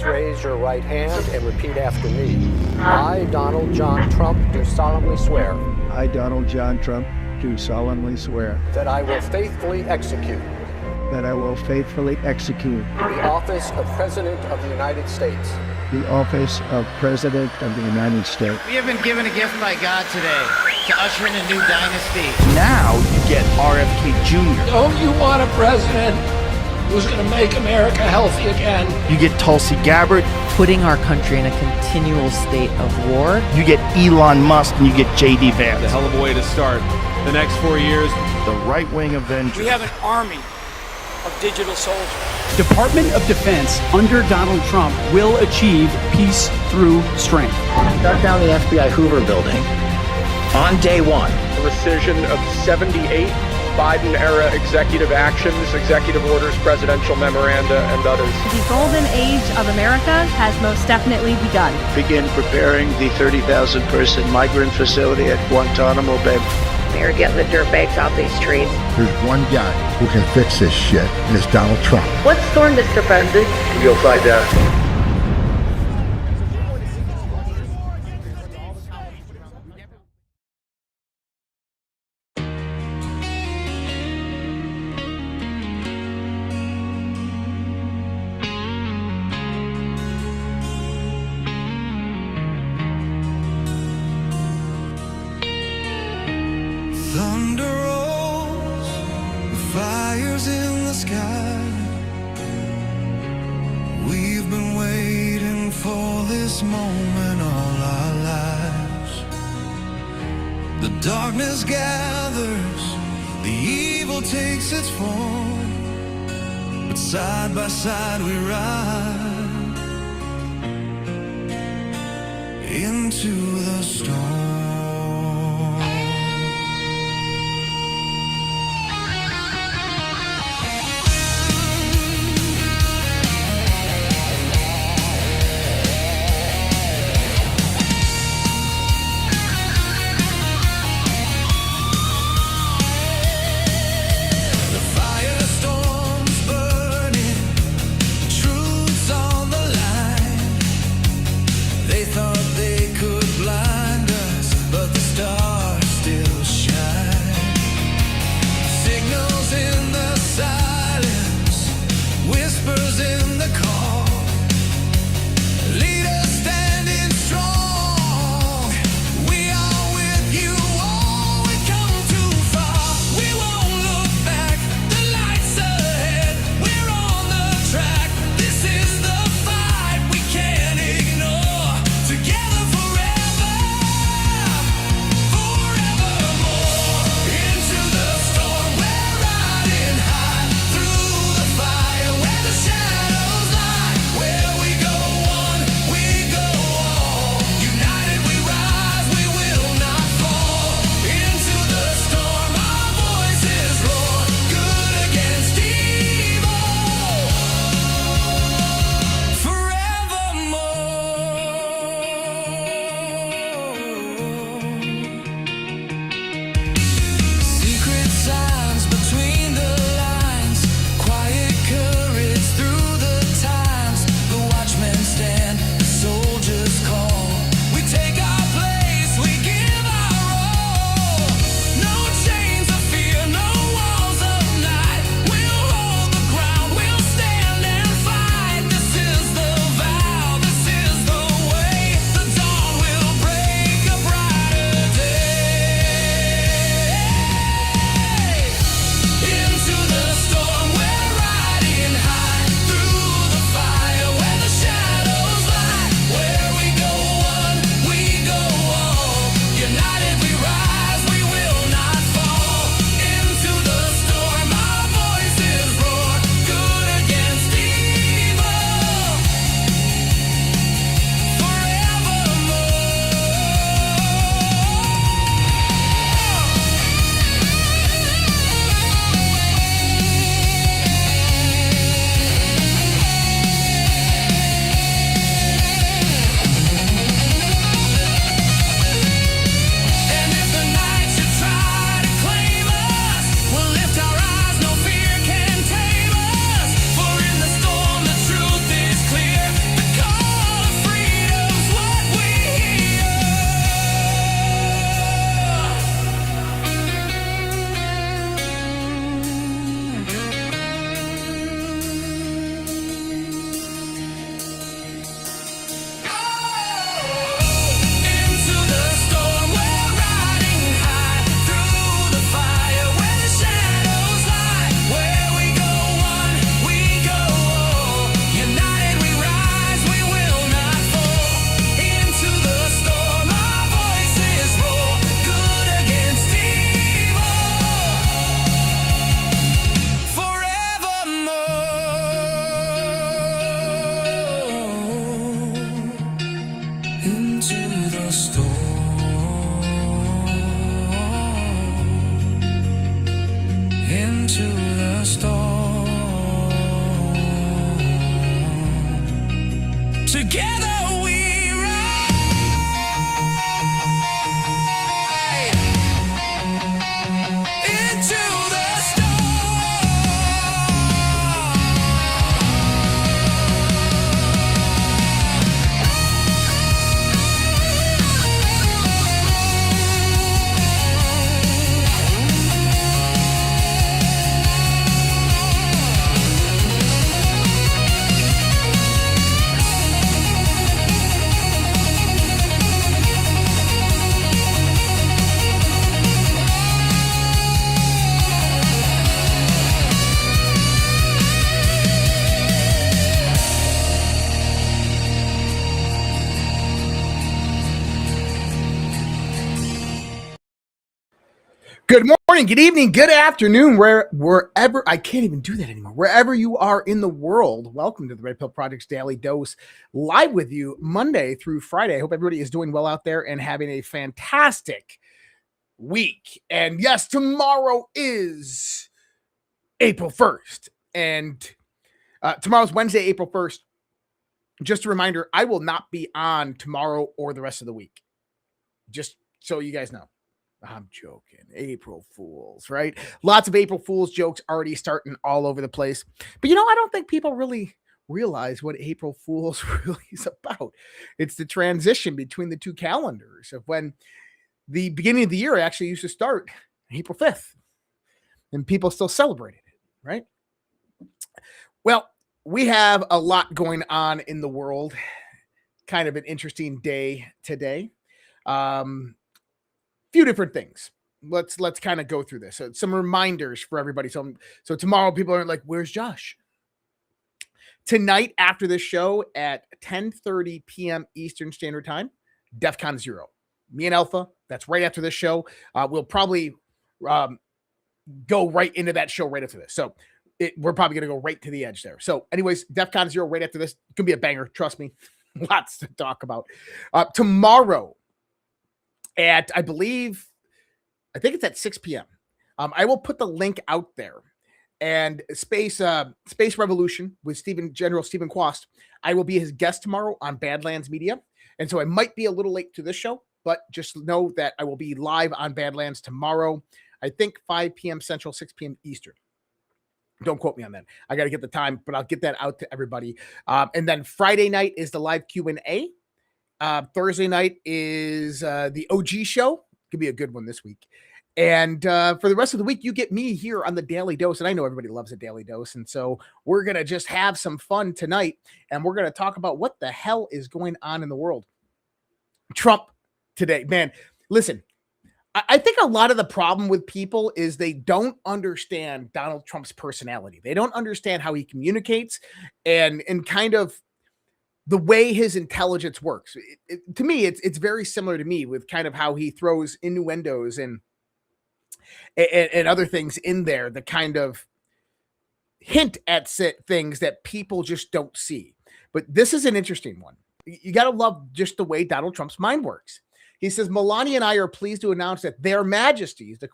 please raise your right hand and repeat after me. I, Donald John Trump, do solemnly swear. I, Donald John Trump, do solemnly swear. That I will faithfully execute. That I will faithfully execute. The office of President of the United States. The office of President of the United States. We have been given a gift by God today to usher in a new dynasty. Now you get RFK Jr. Don't you want a president who's going to make America healthy again? You get Tulsi Gabbard. Putting our country in a continual state of war. You get Elon Musk and you get J.D. Vance. A hell of a way to start the next 4 years. The right-wing Avengers. We have an army of digital soldiers. Department of Defense under Donald Trump will achieve peace through strength. Shut down the FBI Hoover building on day one. The rescission of 78 Biden-era executive actions, executive orders, presidential memoranda, and others. The golden age of America has most definitely begun. Begin preparing the 30,000-person migrant facility at Guantanamo Bay. They're getting the dirt bags off these trees. There's one guy who can fix this shit, and it's Donald Trump. What's storm, Mr. President? You'll find out. Darkness gathers, the evil takes its form, but side by side we ride into the storm. Thought they could blind us. the storm, into the storm. Together we ride into the Good morning, good evening, good afternoon, wherever, I can't even do that anymore, wherever you are in the world. Welcome to the Red Pill Project's Daily Dose, live with you Monday through Friday. I hope everybody is doing well out there and having a fantastic week. And yes, tomorrow is April 1st, and tomorrow's Wednesday, April 1st. Just a reminder, I will not be on tomorrow or the rest of the week, just so you guys know. I'm joking. April Fools, right? Lots of April Fools jokes already starting all over the place. But, I don't think people really realize what April Fools really is about. It's the transition between the two calendars of when the beginning of the year actually used to start April 5th. And people still celebrated it, right? Well, we have a lot going on in the world. Kind of an interesting day today. Few different things. Let's kind of go through this. So some reminders for everybody. So tomorrow people are like, where's Josh? Tonight after this show at 10:30 p.m. Eastern Standard Time, DEF CON 0. Me and Alpha, that's right after this show. We'll probably go right into that show right after this. So we're probably going to go right to the edge there. So anyways, DEF CON 0 right after this. It's going to be a banger. Trust me. Lots to talk about. Tomorrow, at, I think it's at 6 p.m. I will put the link out there. And Space Revolution with General Stephen Quast, I will be his guest tomorrow on Badlands Media. And so I might be a little late to this show, but just know that I will be live on Badlands tomorrow. I think 5 p.m. Central, 6 p.m. Eastern. Don't quote me on that. I got to get the time, but I'll get that out to everybody. And then Friday night is the live Q&A. Thursday night is the OG show. Could be a good one this week. And for the rest of the week, you get me here on the Daily Dose. And I know everybody loves a Daily Dose. And so we're going to just have some fun tonight. And we're going to talk about what the hell is going on in the world. Trump today. Man, listen, I think a lot of the problem with people is they don't understand Donald Trump's personality. They don't understand how he communicates and kind of the way his intelligence works. To me, it's very similar to me with kind of how he throws innuendos and other things in there that kind of hint at things that people just don't see. But this is an interesting one. You got to love just the way Donald Trump's mind works. He says, Melania and I are pleased to announce that their majesties, the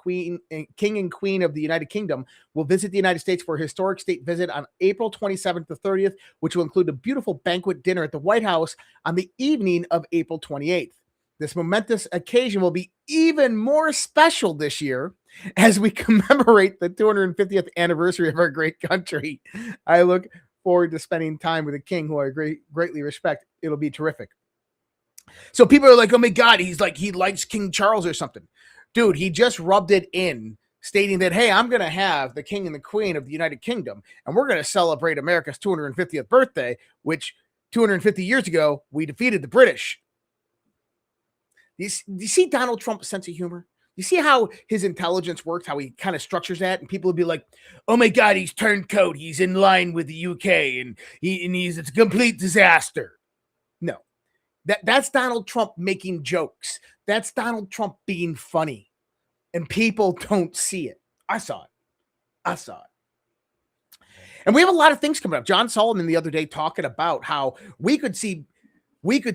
King and Queen of the United Kingdom, will visit the United States for a historic state visit on April 27th to 30th, which will include a beautiful banquet dinner at the White House on the evening of April 28th. This momentous occasion will be even more special this year as we commemorate the 250th anniversary of our great country. I look forward to spending time with the king, who I greatly respect. It'll be terrific. So people are like, oh my God, he likes King Charles or something. Dude, he just rubbed it in, stating that, hey, I'm going to have the king and the queen of the United Kingdom, and we're going to celebrate America's 250th birthday, which 250 years ago, we defeated the British. Do you see Donald Trump's sense of humor? You see how his intelligence works, how he kind of structures that, and people will be like, oh my God, he's turned coat. He's in line with the UK, and it's a complete disaster. No. That's Donald Trump making jokes. That's Donald Trump being funny. And people don't see it. I saw it. And we have a lot of things coming up. John Solomon the other day talking about how we could see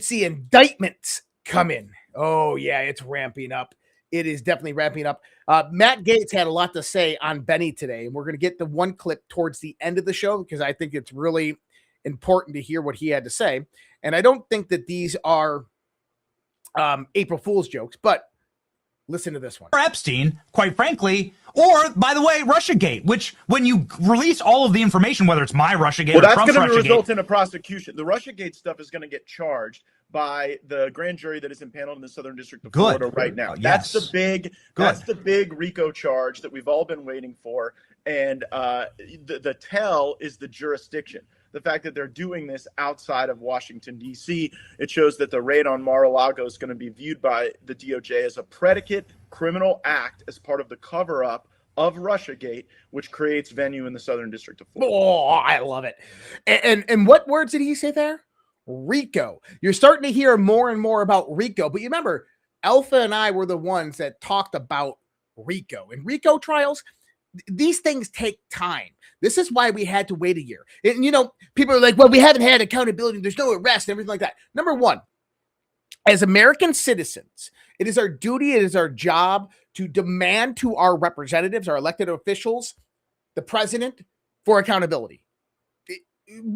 indictments come in. Oh, yeah, it's ramping up. It is definitely ramping up. Matt Gaetz had a lot to say on Benny today, and we're going to get the one clip towards the end of the show because I think it's really important to hear what he had to say. And I don't think that these are April Fool's jokes, but listen to this one. Epstein, quite frankly, or, by the way, Russiagate, which when you release all of the information, whether it's my Russiagate or Trump's Russiagate. Well, that's going to result in a prosecution. The Russiagate stuff is going to get charged by the grand jury that is impaneled in the Southern District of Florida right now. Yes. That's the big RICO charge that we've all been waiting for. And the tell is the jurisdiction. The fact that they're doing this outside of Washington, D.C., it shows that the raid on Mar-a-Lago is going to be viewed by the DOJ as a predicate criminal act as part of the cover-up of Russiagate, which creates venue in the Southern District of Florida. Oh, I love it. And what words did he say there? RICO. You're starting to hear more and more about RICO, but you remember, Alpha and I were the ones that talked about RICO. And RICO trials, these things take time. This is why we had to wait a year. And, you know, people are like, well, we haven't had accountability. There's no arrest and everything like that. Number one, as American citizens, it is our duty, it is our job to demand to our representatives, our elected officials, the president, for accountability.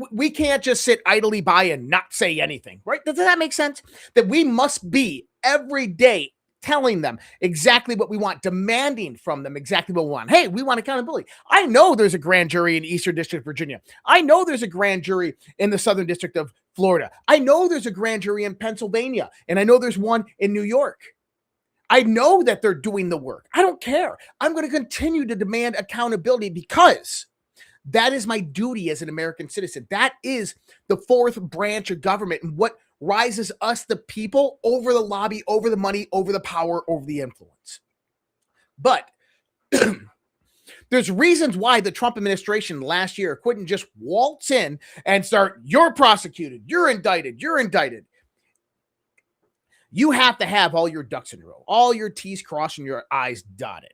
We can't just sit idly by and not say anything, right? Does that make sense? That we must be every day telling them exactly what we want, demanding from them exactly what we want. Hey, we want accountability. I know there's a grand jury in Eastern District, Virginia. I know there's a grand jury in the Southern District of Florida. I know there's a grand jury in Pennsylvania, and I know there's one in New York. I know that they're doing the work. I don't care. I'm going to continue to demand accountability because that is my duty as an American citizen. That is the fourth branch of government and what rises us, the people, over the lobby, over the money, over the power, over the influence. But there's reasons why the Trump administration last year couldn't just waltz in and start, you're prosecuted, you're indicted, you're indicted. You have to have all your ducks in a row, all your T's crossed and your I's dotted.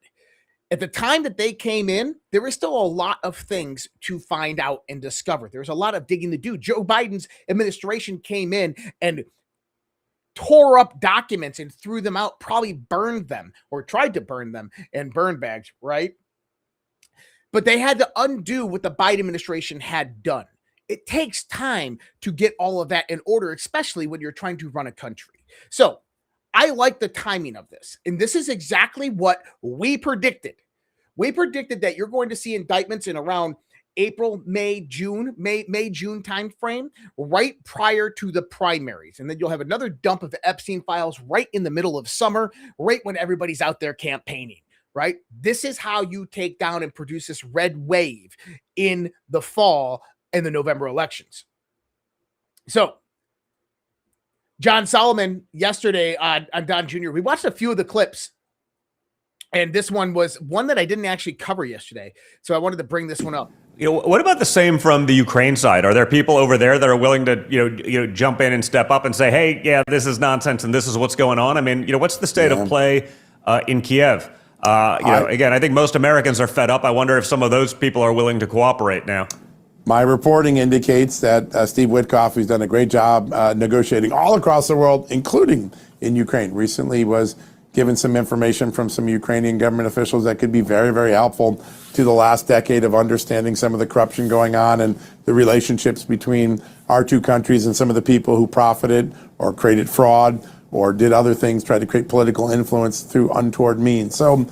At the time that they came in, there was still a lot of things to find out and discover. There's a lot of digging to do. Joe Biden's administration came in and tore up documents and threw them out, probably burned them or tried to burn them in burn bags, right? But they had to undo what the Biden administration had done. It takes time to get all of that in order, especially when you're trying to run a country. So I like the timing of this. And this is exactly what we predicted. We predicted that you're going to see indictments in around April, May, June timeframe, right prior to the primaries. And then you'll have another dump of Epstein files right in the middle of summer, right when everybody's out there campaigning, right? This is how you take down and produce this red wave in the fall and the November elections. So John Solomon yesterday on Don Jr., we watched a few of the clips, and this one was one that I didn't actually cover yesterday, so I wanted to bring this one up. You know, what about the same from the Ukraine side? Are there people over there that are willing to, jump in and step up and say, hey, yeah, this is nonsense and this is what's going on? I mean, what's the state of play in Kiev? Again, I think most Americans are fed up. I wonder if some of those people are willing to cooperate now. My reporting indicates that Steve Witkoff, who's done a great job negotiating all across the world, including in Ukraine, recently was given some information from some Ukrainian government officials that could be very, very helpful to the last decade of understanding some of the corruption going on and the relationships between our two countries and some of the people who profited or created fraud or did other things, tried to create political influence through untoward means. So,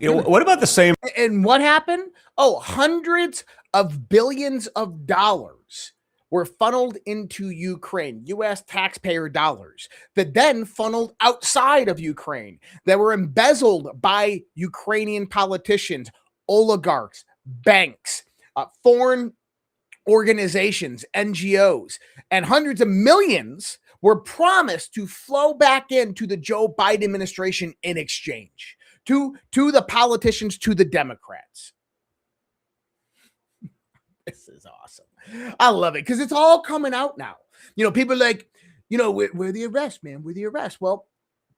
what about the same? And what happened? Oh, hundreds of billions of dollars were funneled into Ukraine, U.S. taxpayer dollars, that then funneled outside of Ukraine, that were embezzled by Ukrainian politicians, oligarchs, banks, foreign organizations, NGOs, and hundreds of millions were promised to flow back into the Joe Biden administration in exchange to the politicians, to the Democrats. This is awesome. I love it because it's all coming out now. People are like, we're the arrest, man. We're the arrest. Well,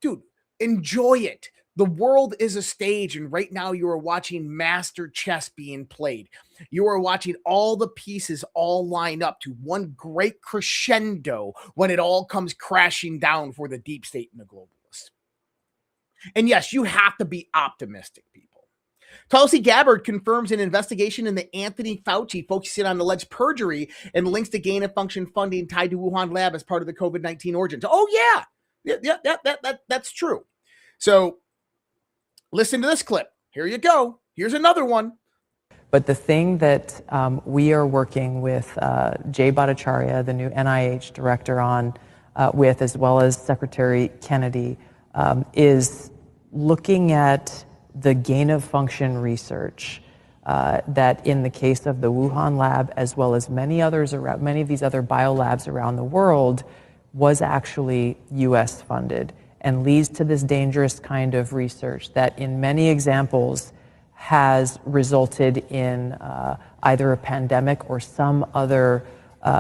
dude, enjoy it. The world is a stage, and right now you are watching master chess being played. You are watching all the pieces all line up to one great crescendo when it all comes crashing down for the deep state and the globalists. And yes, you have to be optimistic, people. Tulsi Gabbard confirms an investigation into Anthony Fauci focusing on alleged perjury and links to gain-of-function funding tied to Wuhan lab as part of the COVID-19 origins. Oh, yeah. That's true. So listen to this clip. Here you go. Here's another one. But the thing that we are working with Jay Bhattacharya, the new NIH director, on with, as well as Secretary Kennedy, is looking at the gain-of-function research that, in the case of the Wuhan lab, as well as many others around, many of these other biolabs around the world, was actually U.S. funded and leads to this dangerous kind of research that, in many examples, has resulted in either a pandemic or some other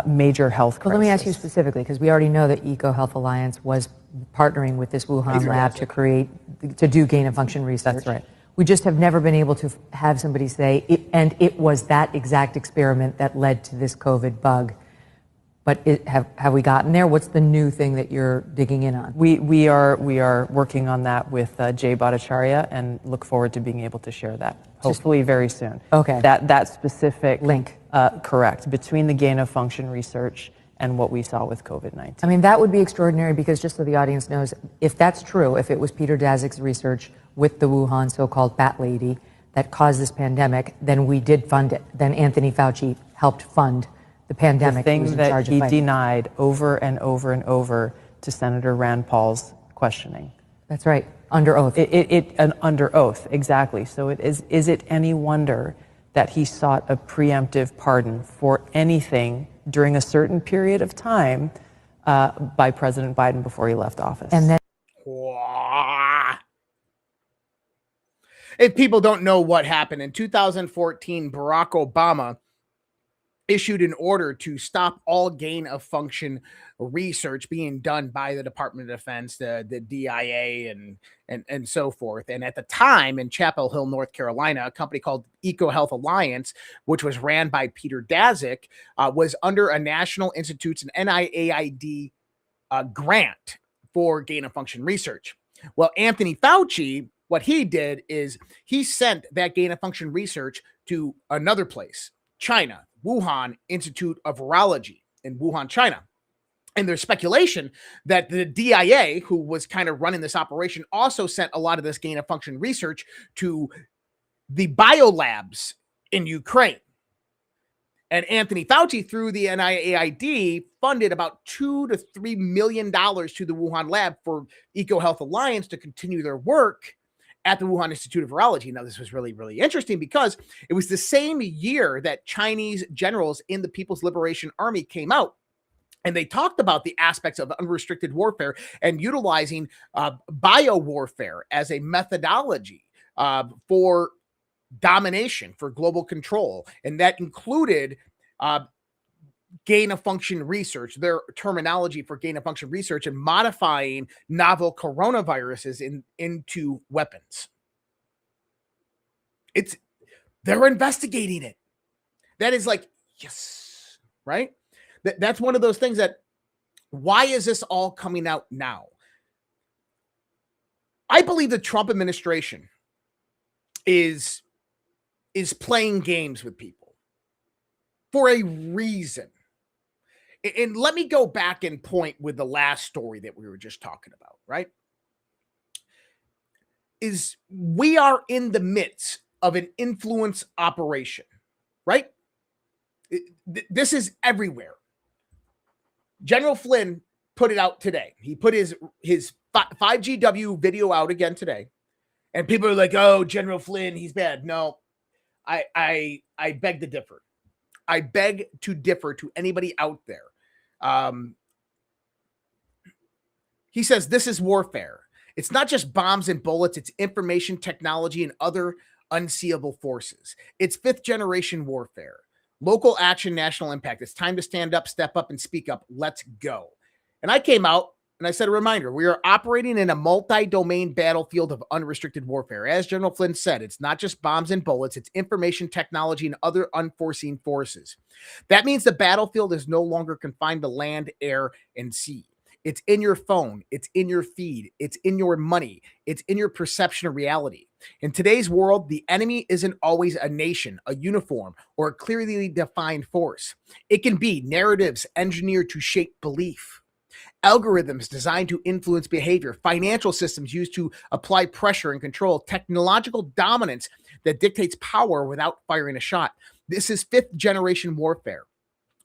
major health crisis. Well, let me ask you specifically, because we already know that EcoHealth Alliance was partnering with this Wuhan lab to do gain-of-function research. That's right. We just have never been able to have somebody say, it was that exact experiment that led to this COVID bug. But have we gotten there? What's the new thing that you're digging in on? We are working on that with Jay Bhattacharya and look forward to being able to share that, hopefully very soon. Okay. That specific link. Correct, between the gain-of-function research and what we saw with COVID-19. I mean, that would be extraordinary, because just so the audience knows, if that's true, if it was Peter Daszak's research with the Wuhan so-called bat lady that caused this pandemic, then we did fund it. Then Anthony Fauci helped fund the pandemic. The thing that he denied over and over and over to Senator Rand Paul's questioning. That's right, under oath. Under oath, exactly. So is it any wonder that he sought a preemptive pardon for anything during a certain period of time by President Biden before he left office? And then, if people don't know what happened, in 2014, Barack Obama issued an order to stop all gain-of-function research being done by the Department of Defense, the DIA, and so forth. And at the time, in Chapel Hill, North Carolina, a company called EcoHealth Alliance, which was ran by Peter Daszak, was under a National Institutes and NIAID grant for gain-of-function research. Well, Anthony Fauci, what he did is he sent that gain-of-function research to another place, China, Wuhan Institute of Virology in Wuhan, China. And there's speculation that the DIA, who was kind of running this operation, also sent a lot of this gain-of-function research to the biolabs in Ukraine. And Anthony Fauci, through the NIAID, funded about $2 to $3 million to the Wuhan lab for EcoHealth Alliance to continue their work at the Wuhan Institute of Virology. Now, this was really, really interesting because it was the same year that Chinese generals in the People's Liberation Army came out, and they talked about the aspects of unrestricted warfare and utilizing bio-warfare as a methodology for domination, for global control. And that included gain-of-function research, their terminology for gain-of-function research, and modifying novel coronaviruses into weapons. They're investigating it. That is like, yes, right? That's one of those things that, why is this all coming out now? I believe the Trump administration is playing games with people for a reason. And let me go back and point with the last story that we were just talking about, right? Is we are in the midst of an influence operation, right? This is everywhere. General Flynn put it out today. He put his 5GW video out again today. And people are like, oh, General Flynn, he's bad. No, I beg to differ. I beg to differ to anybody out there. He says this is warfare. It's not just bombs and bullets. It's information technology and other unseeable forces. It's fifth generation warfare. Local action, national impact. It's time to stand up, step up, and speak up. Let's go. And I came out And I said a reminder, we are operating in a multi-domain battlefield of unrestricted warfare. As General Flynn said, it's not just bombs and bullets, it's information technology and other unforeseen forces. That means the battlefield is no longer confined to land, air, and sea. It's in your phone, it's in your feed, it's in your money, it's in your perception of reality. In today's world, the enemy isn't always a nation, a uniform, or a clearly defined force. It can be narratives engineered to shape belief, algorithms designed to influence behavior, financial systems used to apply pressure and control, technological dominance that dictates power without firing a shot. This is fifth generation warfare,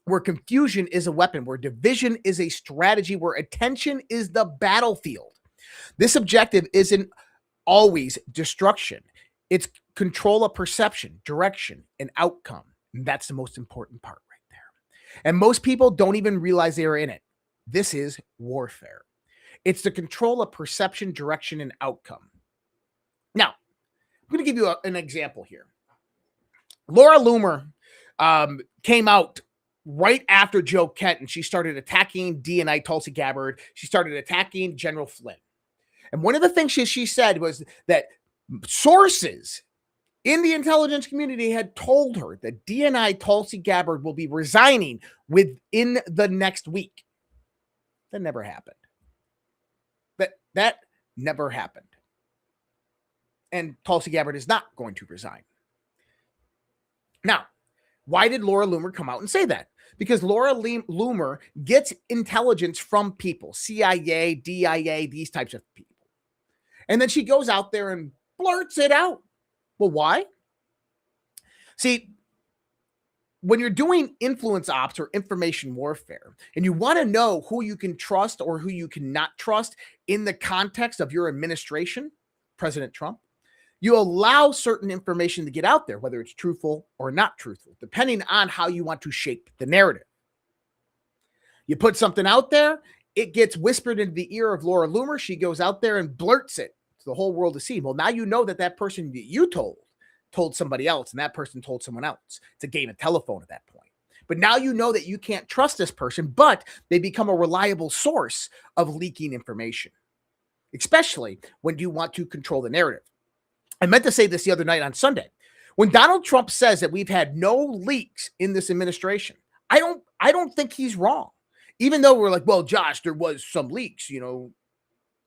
where confusion is a weapon, where division is a strategy, where attention is the battlefield. This objective isn't always destruction. It's control of perception, direction, and outcome. And that's the most important part right there. And most people don't even realize they are in it. This is warfare. It's the control of perception, direction, and outcome. Now, I'm going to give you an example here. Laura Loomer came out right after Joe Kent, and she started attacking DNI Tulsi Gabbard. She started attacking General Flynn. And one of the things she said was that sources in the intelligence community had told her that DNI Tulsi Gabbard will be resigning within the next week. That never happened. That never happened. And Tulsi Gabbard is not going to resign. Now, why did Laura Loomer come out and say that? Because Laura Loomer gets intelligence from people, CIA, DIA, these types of people. And then she goes out there and blurts it out. Well, why? See, when you're doing influence ops or information warfare, and you want to know who you can trust or who you cannot trust in the context of your administration, President Trump, you allow certain information to get out there, whether it's truthful or not truthful, depending on how you want to shape the narrative. You put something out there, it gets whispered into the ear of Laura Loomer. She goes out there and blurts it to the whole world to see. Well, now you know that person that you told somebody else, and that person told someone else. It's a game of telephone at that point. But now you know that you can't trust this person, but they become a reliable source of leaking information, especially when you want to control the narrative. I meant to say this the other night on Sunday. When Donald Trump says that we've had no leaks in this administration, I don't think he's wrong. Even though we're like, well, Josh, there was some leaks,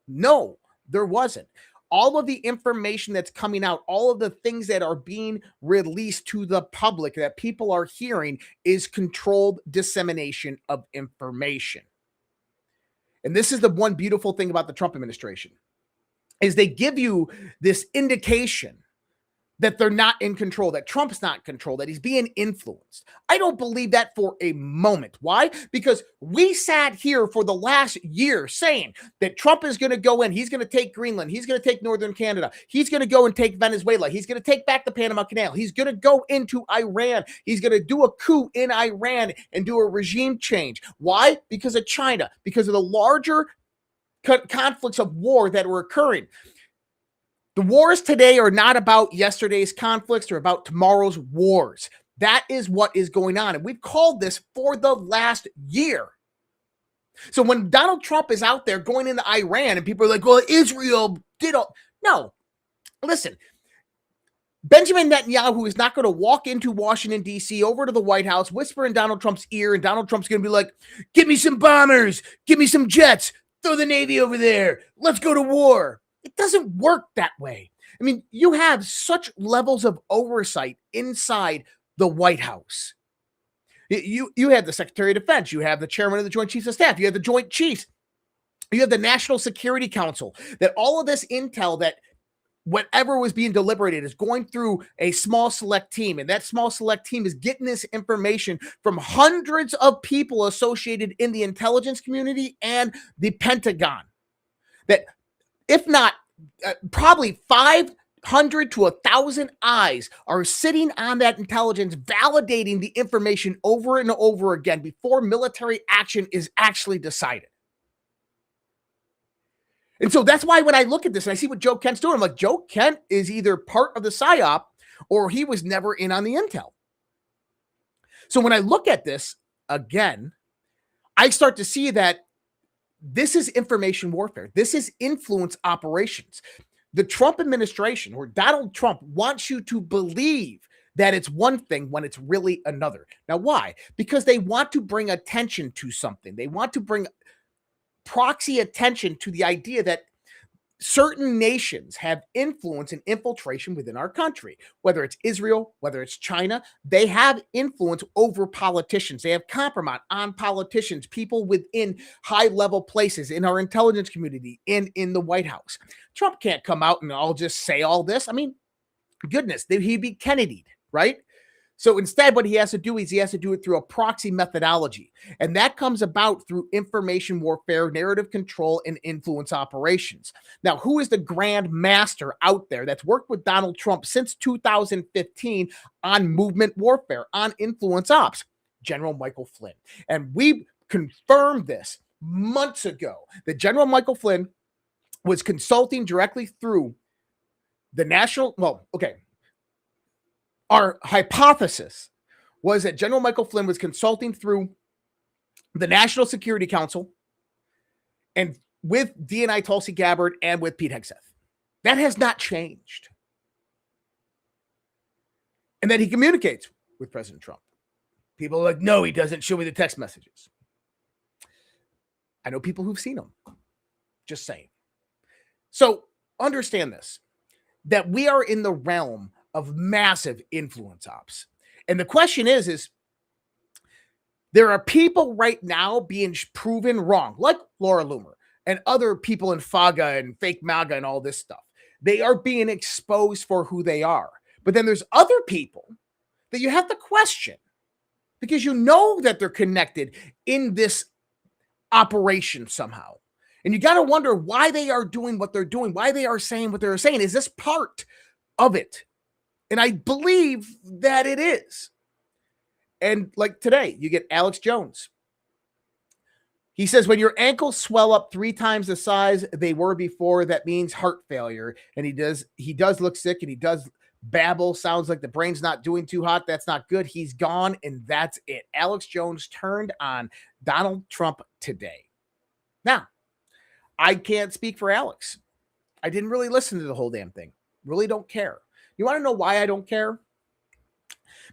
No, there wasn't. All of the information that's coming out, all of the things that are being released to the public that people are hearing is controlled dissemination of information. And this is the one beautiful thing about the Trump administration, is they give you this indication that they're not in control, that Trump's not in control, that he's being influenced. I don't believe that for a moment. Why? Because we sat here for the last year saying that Trump is going to go in, he's going to take Greenland, he's going to take Northern Canada, he's going to go and take Venezuela, he's going to take back the Panama Canal, he's going to go into Iran, he's going to do a coup in Iran and do a regime change. Why? Because of China, because of the larger conflicts of war that are occurring. The wars today are not about yesterday's conflicts, they're about tomorrow's wars. That is what is going on. And we've called this for the last year. So when Donald Trump is out there going into Iran and people are like, well, Israel did all. No, listen, Benjamin Netanyahu is not going to walk into Washington, D.C., over to the White House, whisper in Donald Trump's ear, and Donald Trump's going to be like, give me some bombers, give me some jets, throw the Navy over there, let's go to war. It doesn't work that way. I mean, you have such levels of oversight inside the White House. You have the Secretary of Defense. You have the Chairman of the Joint Chiefs of Staff. You have the Joint Chiefs. You have the National Security Council. That all of this intel, that whatever was being deliberated, is going through a small select team. And that small select team is getting this information from hundreds of people associated in the intelligence community and the Pentagon. That, if not, probably 500 to 1,000 eyes are sitting on that intelligence, validating the information over and over again before military action is actually decided. And so that's why when I look at this and I see what Joe Kent's doing, I'm like, Joe Kent is either part of the PSYOP or he was never in on the intel. So when I look at this again, I start to see that This is information warfare. This is influence operations. The Trump administration, or Donald Trump, wants you to believe that it's one thing when it's really another. Now, why? Because they want to bring attention to something. They want to bring proxy attention to the idea that certain nations have influence and infiltration within our country, whether it's Israel, whether it's China. They have influence over politicians. They have compromise on politicians, people within high-level places in our intelligence community, in the White House. Trump can't come out and all just say all this. I mean, goodness, he'd be Kennedy'd, right? So instead, what he has to do is he has to do it through a proxy methodology. And that comes about through information warfare, narrative control, and influence operations. Now, who is the grand master out there that's worked with Donald Trump since 2015 on movement warfare, on influence ops? General Michael Flynn. And we confirmed this months ago that General Michael Flynn was consulting directly through the national, our hypothesis was that General Michael Flynn was consulting through the National Security Council and with DNI Tulsi Gabbard and with Pete Hegseth. That has not changed. And then he communicates with President Trump. People are like, no, he doesn't. Show me the text messages. I know people who've seen them. Just saying. So understand this, that we are in the realm of massive influence ops. And the question is there are people right now being proven wrong, like Laura Loomer and other people in FAGA and fake MAGA and all this stuff. They are being exposed for who they are. But then there's other people that you have to question because you know that they're connected in this operation somehow. And you got to wonder why they are doing what they're doing, why they are saying what they're saying. Is this part of it? And I believe that it is. And like today, you get Alex Jones. He says, when your ankles swell up 3 times the size they were before, that means heart failure. And he does look sick and he does babble. Sounds like the brain's not doing too hot. That's not good. He's gone. And that's it. Alex Jones turned on Donald Trump today. Now, I can't speak for Alex. I didn't really listen to the whole damn thing. Really don't care. You want to know why I don't care?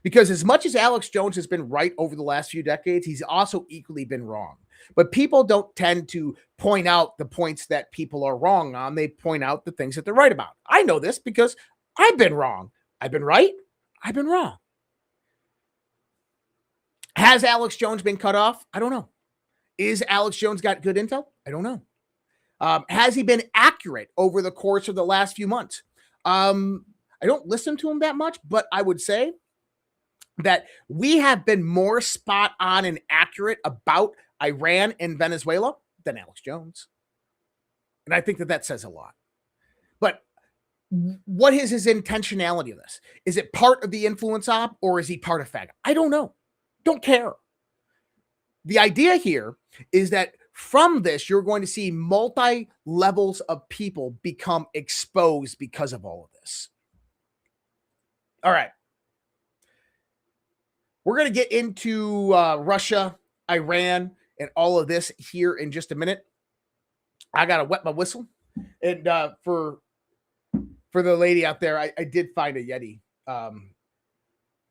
Because as much as Alex Jones has been right over the last few decades, he's also equally been wrong. But people don't tend to point out the points that people are wrong on. They point out the things that they're right about. I know this because I've been wrong. I've been right. I've been wrong. Has Alex Jones been cut off? I don't know. Is Alex Jones got good intel? I don't know. Has he been accurate over the course of the last few months? I don't listen to him that much, but I would say that we have been more spot on and accurate about Iran and Venezuela than Alex Jones. And I think that says a lot. But what is his intentionality of this? Is it part of the influence op or is he part of FAGA? I don't know. Don't care. The idea here is that from this, you're going to see multi-levels of people become exposed because of all of this. All right. We're going to get into Russia, Iran, and all of this here in just a minute. I got to wet my whistle. And for the lady out there, I did find a Yeti.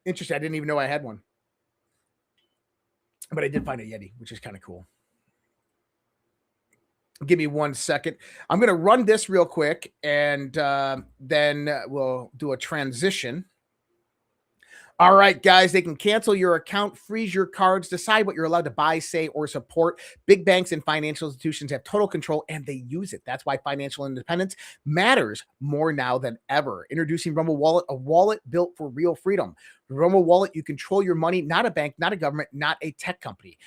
Interesting. I didn't even know I had one. But I did find a Yeti, which is kind of cool. Give me 1 second. I'm going to run this real quick, and then we'll do a transition. All right, guys, they can cancel your account, freeze your cards, decide what you're allowed to buy, say, or support. Big banks and financial institutions have total control, and they use it. That's why financial independence matters more now than ever. Introducing Rumble Wallet, a wallet built for real freedom. With Rumble Wallet, you control your money, not a bank, not a government, not a tech company.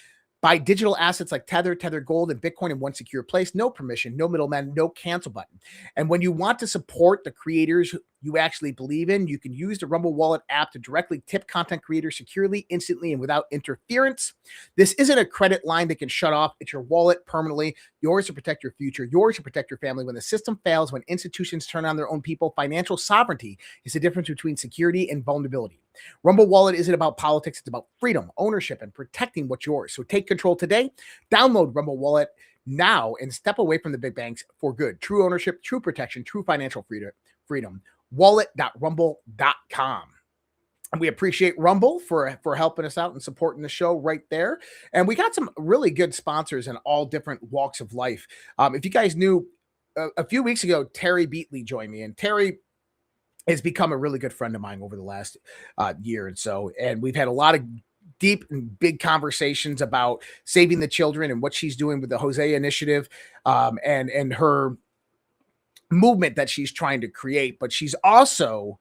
Buy digital assets like Tether, Tether Gold, and Bitcoin in one secure place. No permission, no middleman, no cancel button. And when you want to support the creators you actually believe in, you can use the Rumble Wallet app to directly tip content creators securely, instantly, and without interference. This isn't a credit line that can shut off. It's your wallet permanently, yours to protect your future, yours to protect your family. When the system fails, when institutions turn on their own people, financial sovereignty is the difference between security and vulnerability. Rumble Wallet isn't about politics. It's about freedom, ownership, and protecting what's yours. So take control today. Download Rumble Wallet now and step away from the big banks for good. True ownership, true protection, true financial freedom. Wallet.rumble.com. And we appreciate Rumble for helping us out and supporting the show right there. And we got some really good sponsors in all different walks of life. If you guys knew, a few weeks ago, Terry Beatley joined me, and Terry has become a really good friend of mine over the last year and so. And we've had a lot of deep and big conversations about saving the children and what she's doing with the Jose Initiative, and her movement that she's trying to create. But she's also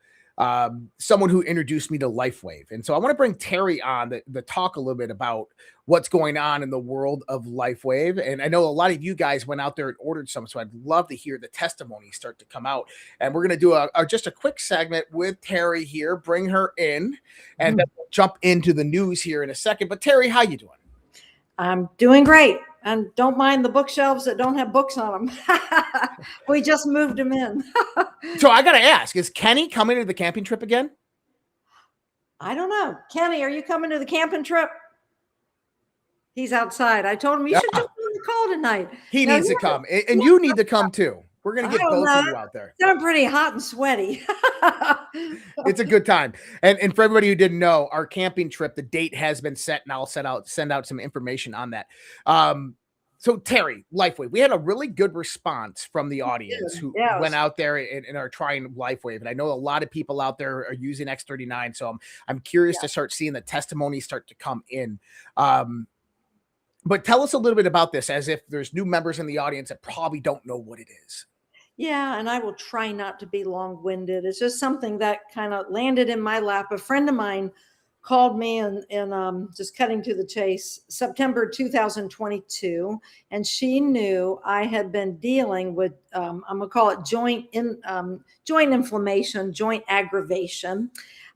someone who introduced me to Lifewave. And so I want to bring Terry on to talk a little bit about what's going on in the world of Lifewave. And I know a lot of you guys went out there and ordered some, so I'd love to hear the testimonies start to come out. And we're going to do just a quick segment with Terry here, bring her in, and then we'll jump into the news here in a second. But Terry, how you doing? I'm doing great. And don't mind the bookshelves that don't have books on them. We just moved them in. So I got to ask, is Kenny coming to the camping trip again? I don't know. Kenny, are you coming to the camping trip? He's outside. I told him you should jump on the call tonight. He needs to come. And you need to come too. We're going to get both of you out there. I'm pretty hot and sweaty. It's a good time. And for everybody who didn't know, our camping trip, the date has been set, and I'll send out some information on that. So Terry, Lifewave, we had a really good response from the audience who went out there and are trying Lifewave. And I know a lot of people out there are using X39. So I'm curious to start seeing the testimonies start to come in. But tell us a little bit about this, as if there's new members in the audience that probably don't know what it is. Yeah, and I will try not to be long-winded. It's just something that kind of landed in my lap. A friend of mine called me and just cutting to the chase, September 2022, and she knew I had been dealing with, I'm gonna call it joint inflammation, joint aggravation.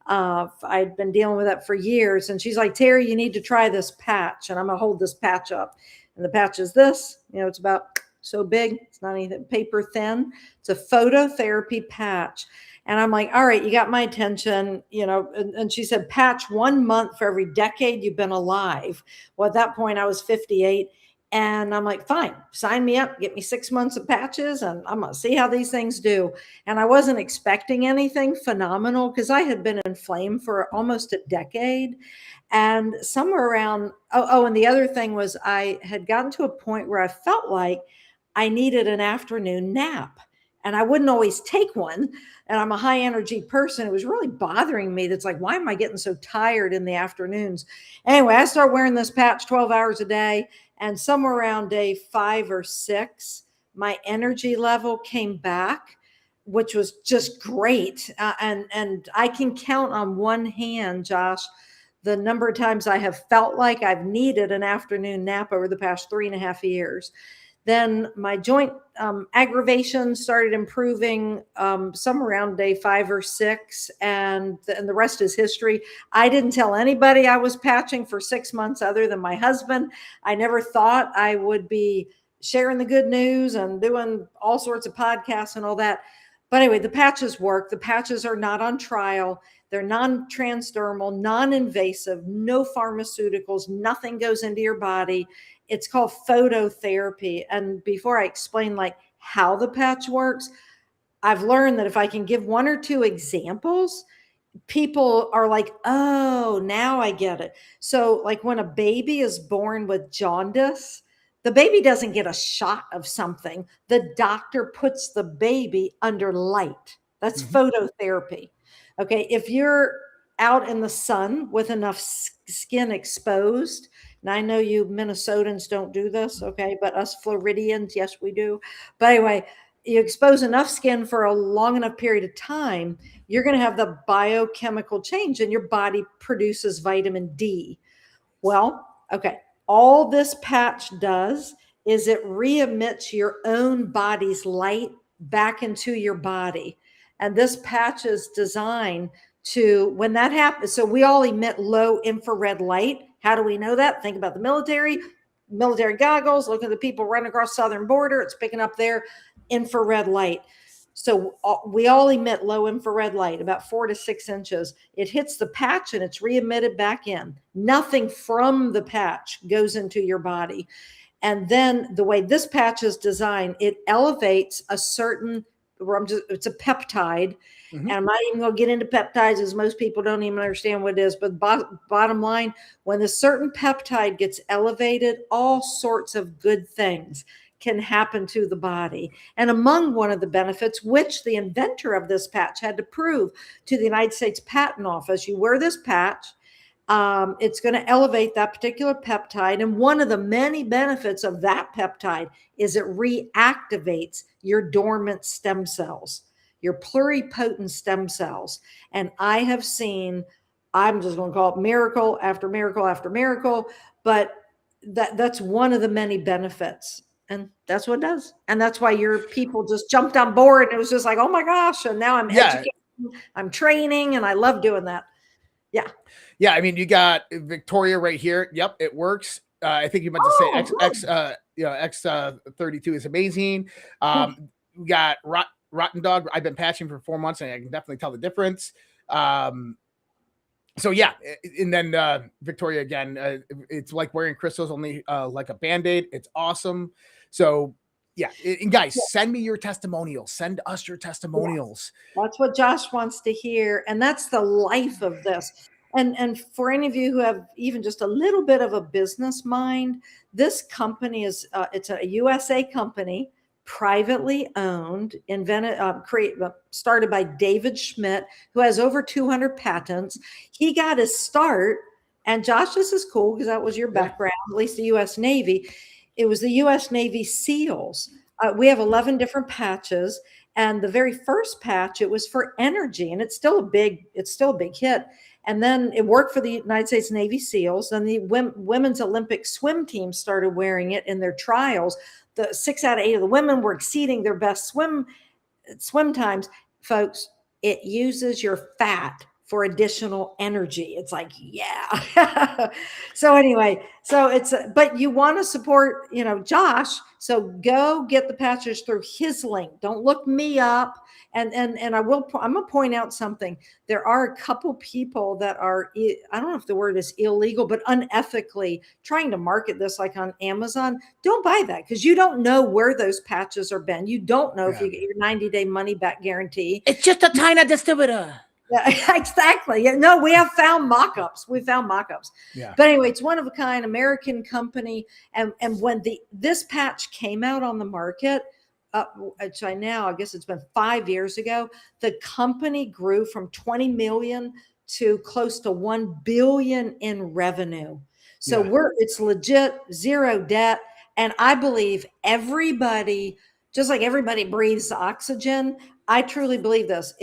I'd been dealing with that for years, and she's like, Terry, you need to try this patch, and I'm gonna hold this patch up. And the patch is this, it's about so big, it's not anything, paper thin. It's a phototherapy patch. And I'm like, all right, you got my attention, and she said, patch 1 month for every decade you've been alive. Well, at that point I was 58. And I'm like, fine, sign me up, get me 6 months of patches, and I'm going to see how these things do. And I wasn't expecting anything phenomenal because I had been inflamed for almost a decade. And somewhere around, and the other thing was I had gotten to a point where I felt like I needed an afternoon nap. And I wouldn't always take one. And I'm a high energy person. It was really bothering me. That's like, why am I getting so tired in the afternoons? Anyway, I started wearing this patch 12 hours a day. And somewhere around day 5 or 6, my energy level came back, which was just great. And I can count on one hand, Josh, the number of times I have felt like I've needed an afternoon nap over the past 3.5 years. Then my joint aggravation started improving somewhere around day 5 or 6, and the rest is history. I didn't tell anybody I was patching for 6 months other than my husband. I never thought I would be sharing the good news and doing all sorts of podcasts and all that. But anyway, the patches work. The patches are not on trial. They're non-transdermal, non-invasive, no pharmaceuticals, nothing goes into your body. It's called phototherapy. And before I explain how the patch works, I've learned that if I can give 1 or 2 examples, people are like, oh, now I get it. So when a baby is born with jaundice, the baby doesn't get a shot of something. The doctor puts the baby under light. That's phototherapy. Okay. If you're out in the sun with enough skin exposed, and I know you Minnesotans don't do this, okay, but us Floridians, yes, we do. But anyway, you expose enough skin for a long enough period of time, you're going to have the biochemical change and your body produces vitamin D. Well, okay, all this patch does is it re-emits your own body's light back into your body. And this patch is designed to, when that happens, so we all emit low infrared light. How do we know that? Think about the military goggles, look at the people running across the southern border. It's picking up their infrared light. So we all emit low infrared light, about 4 to 6 inches. It hits the patch and it's re-emitted back in. Nothing from the patch goes into your body. And then the way this patch is designed, it elevates a certain, it's a peptide. And I'm not even going to get into peptides, as most people don't even understand what it is. But bottom line, when a certain peptide gets elevated, all sorts of good things can happen to the body. And among one of the benefits, which the inventor of this patch had to prove to the United States Patent Office, you wear this patch, it's going to elevate that particular peptide. And one of the many benefits of that peptide is it reactivates your dormant stem cells, your pluripotent stem cells. And I have seen, I'm just going to call it miracle after miracle after miracle, but that's one of the many benefits. And that's what it does. And that's why your people just jumped on board. And it was just like, oh my gosh. And now I'm educating, I'm training, and I love doing that. Yeah. Yeah. I mean, you got Victoria right here. Yep. It works. I think you meant to say X32 is amazing. We got Rotten Dog. I've been patching for 4 months and I can definitely tell the difference. So yeah. And then Victoria again, it's like wearing crystals, only like a Band-Aid. It's awesome. So yeah. And guys, send me your testimonials. Send us your testimonials. Yeah. That's what Josh wants to hear. And that's the life of this. And for any of you who have even just a little bit of a business mind, this company is, it's a USA company, privately owned, started by David Schmidt, who has over 200 patents. He got his start, and Josh, this is cool because that was your background, at least the U.S. Navy. It was the U.S. Navy SEALs. We have 11 different patches, and the very first patch, it was for energy, and it's still a big hit. And then it worked for the United States Navy SEALs. Then the women's Olympic swim team started wearing it in their trials. The 6 out of 8 of the women were exceeding their best swim times. Folks, it uses your fat for additional energy. It's like, yeah. So anyway, but you want to support, Josh. So go get the patches through his link. Don't look me up. And I'm going to point out something. There are a couple people that are, I don't know if the word is illegal, but unethically trying to market this like on Amazon. Don't buy that because you don't know where those patches are been. You don't know if you get your 90-day money back guarantee. It's just a China distributor. Yeah, exactly. Yeah, no, we have found mock-ups. Yeah. But anyway, it's one of a kind American company. And when this patch came out on the market, which I guess it's been 5 years ago, the company grew from 20 million to close to 1 billion in revenue. So it's legit, zero debt. And I believe everybody, just like everybody breathes oxygen, I truly believe this.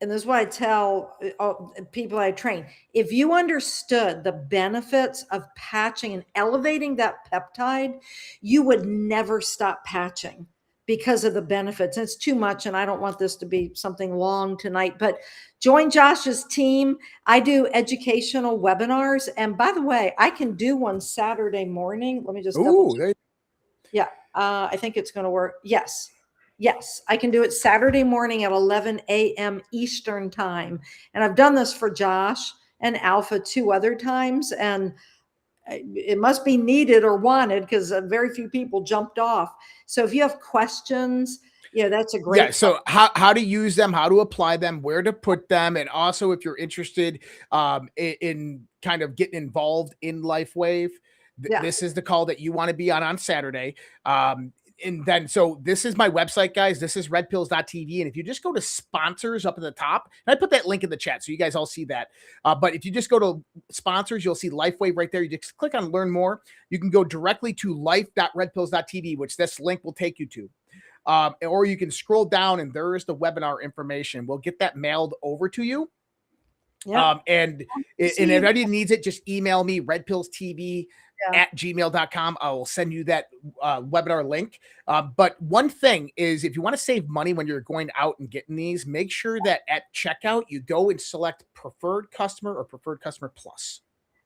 And this is what I tell people I train. If you understood the benefits of patching and elevating that peptide, you would never stop patching because of the benefits. And it's too much, and I don't want this to be something long tonight, but join Josh's team. I do educational webinars. And by the way, I can do one Saturday morning. Let me just double check. Yeah, I think it's going to work. Yes, I can do it Saturday morning at 11 a.m. Eastern time. And I've done this for Josh and Alpha 2 other times. And it must be needed or wanted because very few people jumped off. So if you have questions, that's a great. Yeah. So how to use them, how to apply them, where to put them. And also if you're interested in kind of getting involved in Lifewave, this is the call that you want to be on Saturday. And then, so this is my website, guys. This is redpills.tv. And if you just go to sponsors up at the top, and I put that link in the chat so you guys all see that. But if you just go to sponsors, you'll see Lifewave right there. You just click on learn more. You can go directly to life.redpills.tv, which this link will take you to. Or you can scroll down and there is the webinar information. We'll get that mailed over to you. Yeah. And if anybody needs it, just email me, redpillstv at gmail.com. I will send you that webinar link. But one thing is, if you want to save money when you're going out and getting these, make sure that at checkout, you go and select preferred customer or preferred customer plus.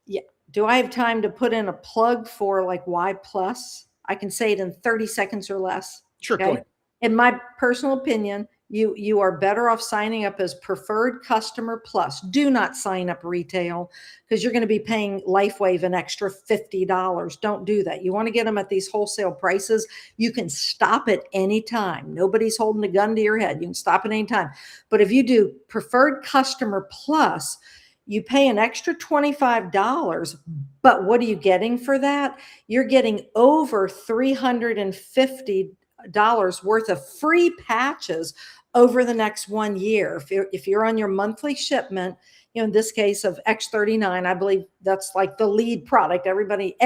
Yeah. Do I have time to put in a plug for like Y plus? I can say it in 30 seconds or less. Sure. Okay? Go ahead. In my personal opinion, You are better off signing up as preferred customer plus. Do not sign up retail because you're going to be paying Lifewave an extra $50. Don't do that. You want to get them at these wholesale prices. You can stop at any time. Nobody's holding a gun to your head. You can stop at any time. But if you do preferred customer plus, you pay an extra $25, but what are you getting for that? You're getting over $350 worth of free patches over the next 1 year. If you're on your monthly shipment, in this case of X39, I believe that's like the lead product. Everybody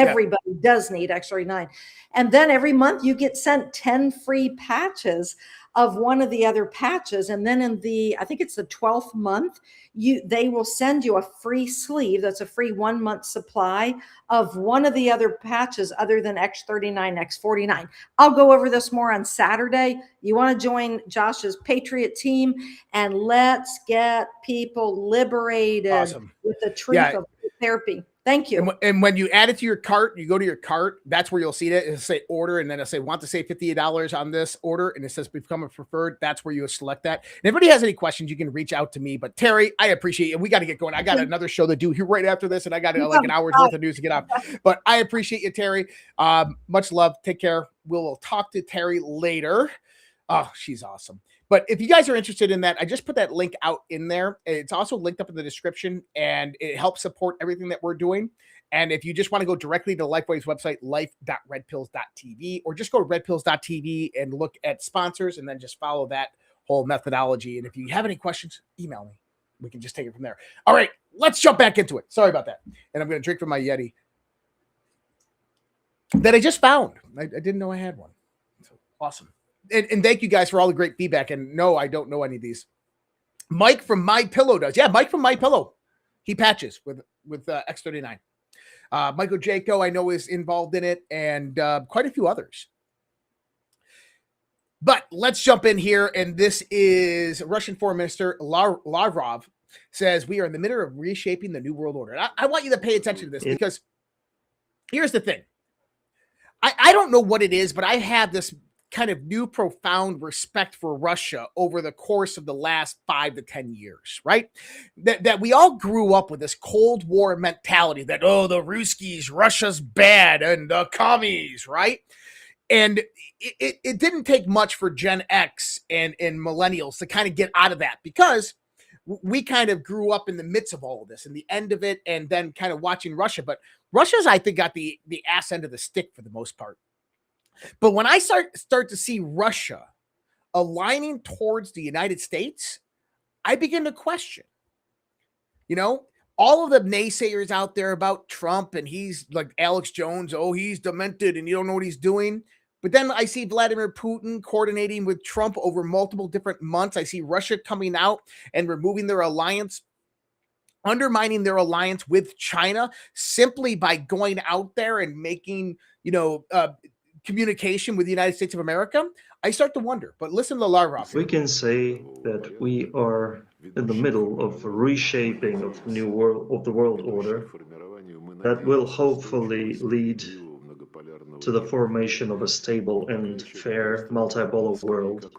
does need X39. And then every month you get sent 10 free patches of one of the other patches. And then in I think it's the 12th month, they will send you a free sleeve. That's a free 1 month supply of one of the other patches other than X39, X49. I'll go over this more on Saturday. You want to join Josh's Patriot team, and let's get people liberated with the truth of therapy. Thank you. And when you add it to your cart, you go to your cart, that's where you'll see it. It'll say order, and then it'll say want to save $50 on this order, and it says become a preferred. That's where you select that. And if anybody has any questions, you can reach out to me. But Terry, I appreciate it. We got to get going. I got another show to do here right after this, and I got like an hour's worth of news to get off. But I appreciate you, Terry. Much love. Take care. We'll talk to Terry later. Oh, she's awesome. But if you guys are interested in that, I just put that link out in there. It's also linked up in the description, and it helps support everything that we're doing. And if you just want to go directly to Lifewave's website, life.redpills.tv, or just go to redpills.tv and look at sponsors, and then just follow that whole methodology. And if you have any questions, email me. We can just take it from there. All right, let's jump back into it. Sorry about that. And I'm going to drink from my Yeti that I just found. I didn't know I had one. So awesome. And thank you guys for all the great feedback. And no, I don't know any of these. Mike from My Pillow does. Yeah, Mike from My Pillow. He patches with X39. Michael Jaco, I know, is involved in it, and quite a few others. But let's jump in here. And this is Russian Foreign Minister Lavrov says we are in the middle of reshaping the New World Order. And I want you to pay attention to this, because here's the thing. I don't know what it is, but I have this kind of new profound respect for Russia over the course of the last 5 to 10 years, right? That we all grew up with this Cold War mentality that, oh, the Ruskies, Russia's bad, and the commies, right? And it didn't take much for Gen X and millennials to kind of get out of that, because we kind of grew up in the midst of all of this and the end of it, and then kind of watching Russia. But Russia's, I think, got the ass end of the stick for the most part. But when I start to see Russia aligning towards the United States, I begin to question, all of the naysayers out there about Trump, and he's like Alex Jones, oh, he's demented and you don't know what he's doing. But then I see Vladimir Putin coordinating with Trump over multiple different months. I see Russia coming out and removing their alliance, undermining their alliance with China simply by going out there and making, communication with the United States of America. I start to wonder, but listen to Lavrov. We can say that we are in the middle of a reshaping of the world order that will hopefully lead to the formation of a stable and fair multipolar world.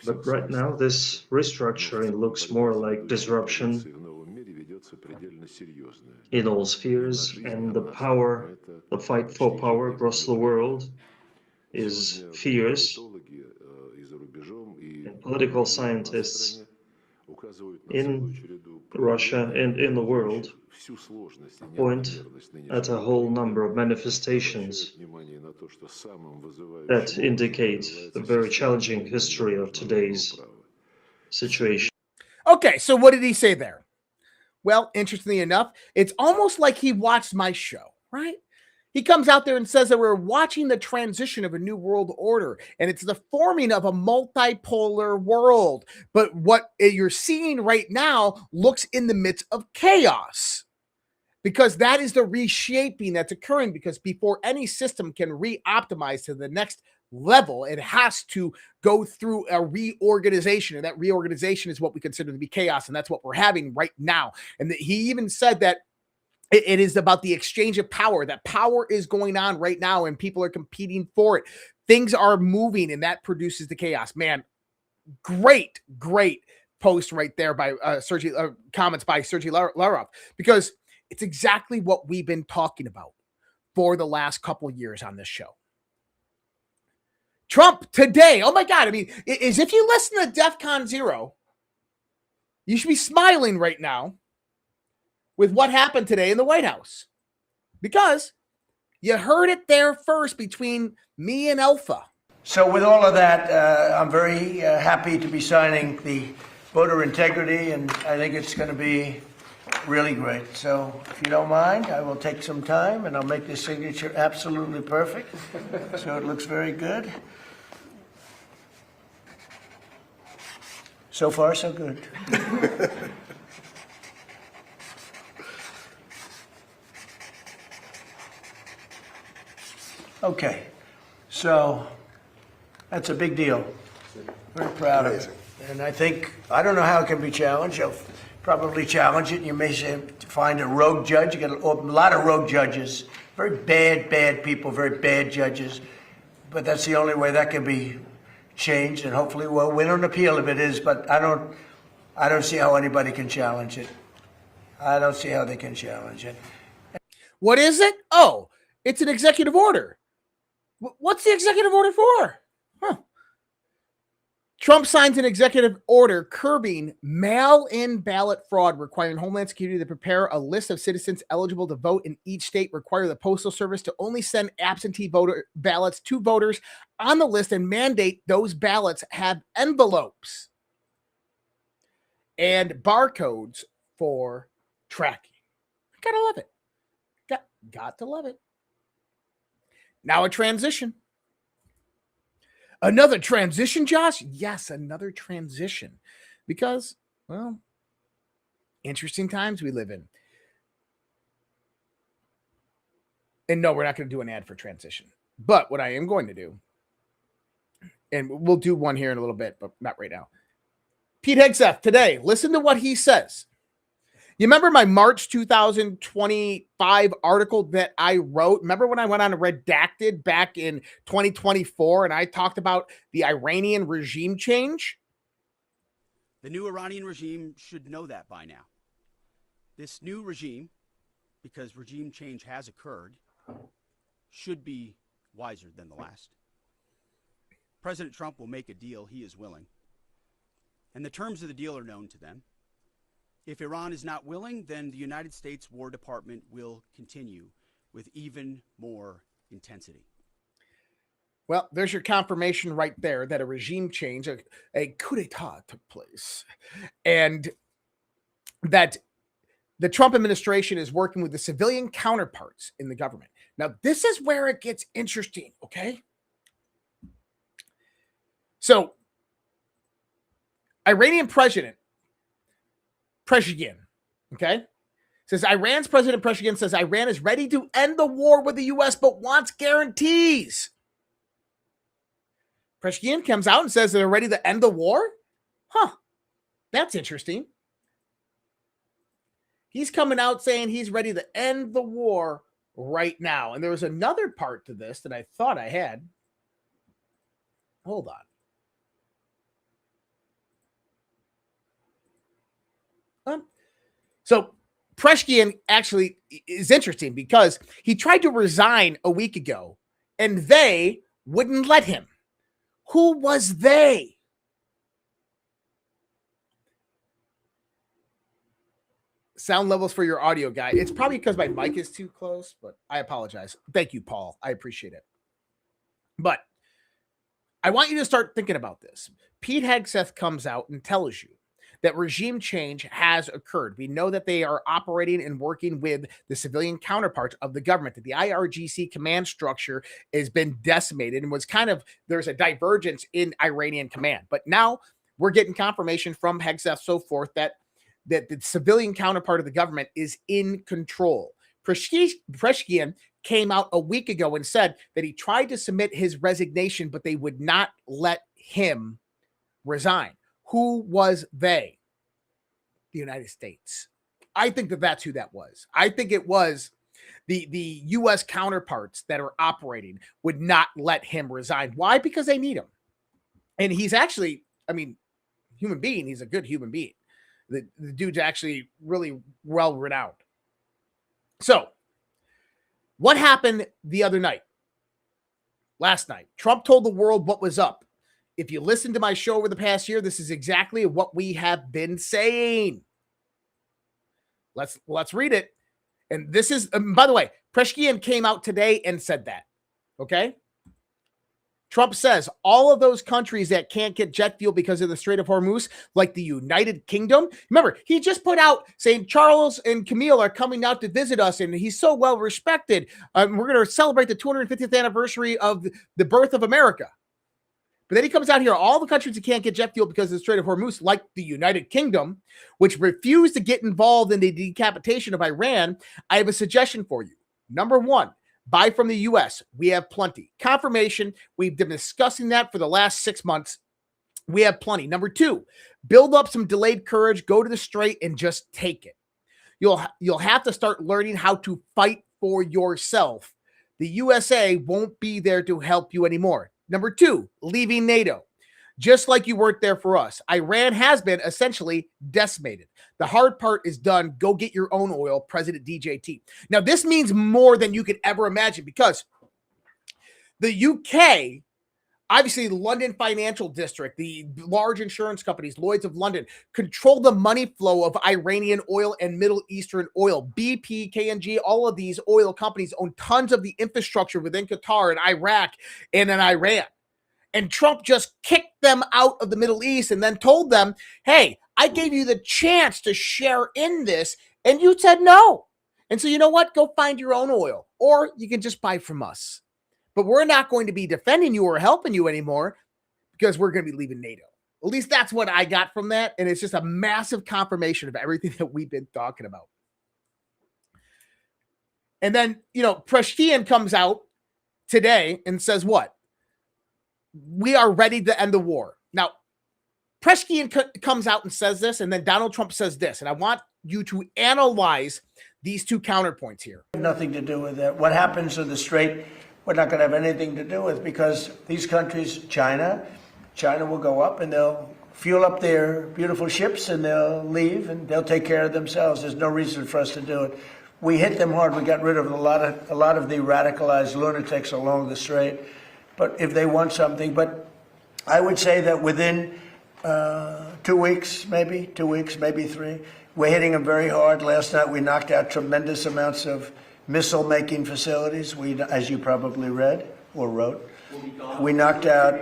But right now, this restructuring looks more like disruption in all spheres, and the fight for power across the world is fierce. And political scientists in Russia and in the world point at a whole number of manifestations that indicate the very challenging history of today's situation. Okay, so what did he say there? Well, interestingly enough, it's almost like he watched my show, right? He comes out there and says that we're watching the transition of a new world order, and it's the forming of a multipolar world. But what you're seeing right now looks in the midst of chaos, because that is the reshaping that's occurring, because before any system can re-optimize to the next level, it has to go through a reorganization, and that reorganization is what we consider to be chaos, and that's what we're having right now. And he even said that it is about the exchange of power. That power is going on right now, and people are competing for it. Things are moving, and that produces the chaos. Man, great post right there by comments by Sergey Lavrov, because it's exactly what we've been talking about for the last couple years on this show. Trump today, oh my God, I mean, as if you listen to DEFCON 0, you should be smiling right now with what happened today in the White House, because you heard it there first between me and Alpha. So with all of that, I'm very happy to be signing the voter integrity, and I think it's going to be really great. So if you don't mind, I will take some time and I'll make this signature absolutely perfect. So it looks very good. So far, so good. Okay, so that's a big deal. Very proud of it. And I think, I don't know how it can be challenged. You'll probably challenge it. You may say, find a rogue judge. You get a lot of rogue judges. Very bad people, very bad judges. But that's the only way that can be changed. And hopefully we'll win an appeal if it is. But I don't see how anybody can challenge it. I don't see how they can challenge it. What is it? Oh, it's an executive order. What's the executive order for? Trump signs an executive order curbing mail-in ballot fraud, requiring Homeland Security to prepare a list of citizens eligible to vote in each state, require the Postal Service to only send absentee voter ballots to voters on the list, and mandate those ballots have envelopes and barcodes for tracking. Gotta love it. Got to love it. Now a transition. Another transition, Josh? Yes, another transition. Because, well, interesting times we live in. And no, we're not going to do an ad for transition. But what I am going to do, and we'll do one here in a little bit, but not right now. Pete Hegseth today, listen to what he says. You remember my March 2025 article that I wrote? Remember when I went on Redacted back in 2024 and I talked about the Iranian regime change? The new Iranian regime should know that by now. This new regime, because regime change has occurred, should be wiser than the last. President Trump will make a deal he is willing, and the terms of the deal are known to them. If Iran is not willing, then the United States War Department will continue with even more intensity. Well, there's your confirmation right there that a regime change, a coup d'etat took place, and that the Trump administration is working with the civilian counterparts in the government. Now, this is where it gets interesting, okay? So, Iranian President Pezeshkian, okay, says Iran's President Pezeshkian says Iran is ready to end the war with the U.S. but wants guarantees. Pezeshkian comes out and says they're ready to end the war? That's interesting. He's coming out saying he's ready to end the war right now. And there was another part to this that I thought I had. Hold on. So Pezeshkian actually is interesting because he tried to resign a week ago and they wouldn't let him. Who was they? Sound levels for your audio guy. It's probably because my mic is too close, but I apologize. Thank you, Paul. I appreciate it. But I want you to start thinking about this. Pete Hegseth comes out and tells you that regime change has occurred. We know that they are operating and working with the civilian counterparts of the government, that the IRGC command structure has been decimated and was there's a divergence in Iranian command. But now we're getting confirmation from Hegseth, so forth, that the civilian counterpart of the government is in control. Pezeshkian came out a week ago and said that he tried to submit his resignation, but they would not let him resign. Who was they? The United States. I think that that's who that was. I think it was the U.S. counterparts that are operating would not let him resign. Why? Because they need him. And he's actually I mean, human being, he's a good human being. The dude's actually really well renowned. So, what happened the other night? Last night, Trump told the world what was up. If you listen to my show over the past year, this is exactly what we have been saying. Let's read it. And this is, by the way, Preshkian came out today and said that. Okay? Trump says all of those countries that can't get jet fuel because of the Strait of Hormuz, like the United Kingdom. Remember, he just put out saying Charles and Camille are coming out to visit us, and he's so well respected. We're going to celebrate the 250th anniversary of the birth of America. But then he comes out here, all the countries that can't get jet fuel because of the Strait of Hormuz, like the United Kingdom, which refused to get involved in the decapitation of Iran. I have a suggestion for you. Number one, buy from the U.S. We have plenty. Confirmation. We've been discussing that for the last 6 months. We have plenty. Number two, build up some delayed courage, go to the Strait and just take it. You'll have to start learning how to fight for yourself. The USA won't be there to help you anymore. Number two, leaving NATO. Just like you weren't there for us. Iran has been essentially decimated. The hard part is done. Go get your own oil, President DJT. Now, this means more than you could ever imagine because the UK, obviously the London Financial District, the large insurance companies, Lloyd's of London, control the money flow of Iranian oil and Middle Eastern oil. BP, KNG, all of these oil companies own tons of the infrastructure within Qatar and Iraq and in Iran. And Trump just kicked them out of the Middle East and then told them, hey, I gave you the chance to share in this, and you said no. And so you know what? Go find your own oil, or you can just buy from us. But we're not going to be defending you or helping you anymore because we're going to be leaving NATO. At least that's what I got from that, and it's just a massive confirmation of everything that we've been talking about. And then, Preshkian comes out today and says what? We are ready to end the war. Now, Preshkian comes out and says this, and then Donald Trump says this, and I want you to analyze these two counterpoints here. Nothing to do with that. What happens in the Strait, we're not going to have anything to do with because these countries, China will go up and they'll fuel up their beautiful ships and they'll leave and they'll take care of themselves. There's no reason for us to do it. We hit them hard. We got rid of a lot of the radicalized lunatics along the Strait. But if they want something, but I would say that within 2 weeks, maybe 3, we're hitting them very hard. Last night we knocked out tremendous amounts of missile-making facilities. We, as you probably read or wrote, we knocked out.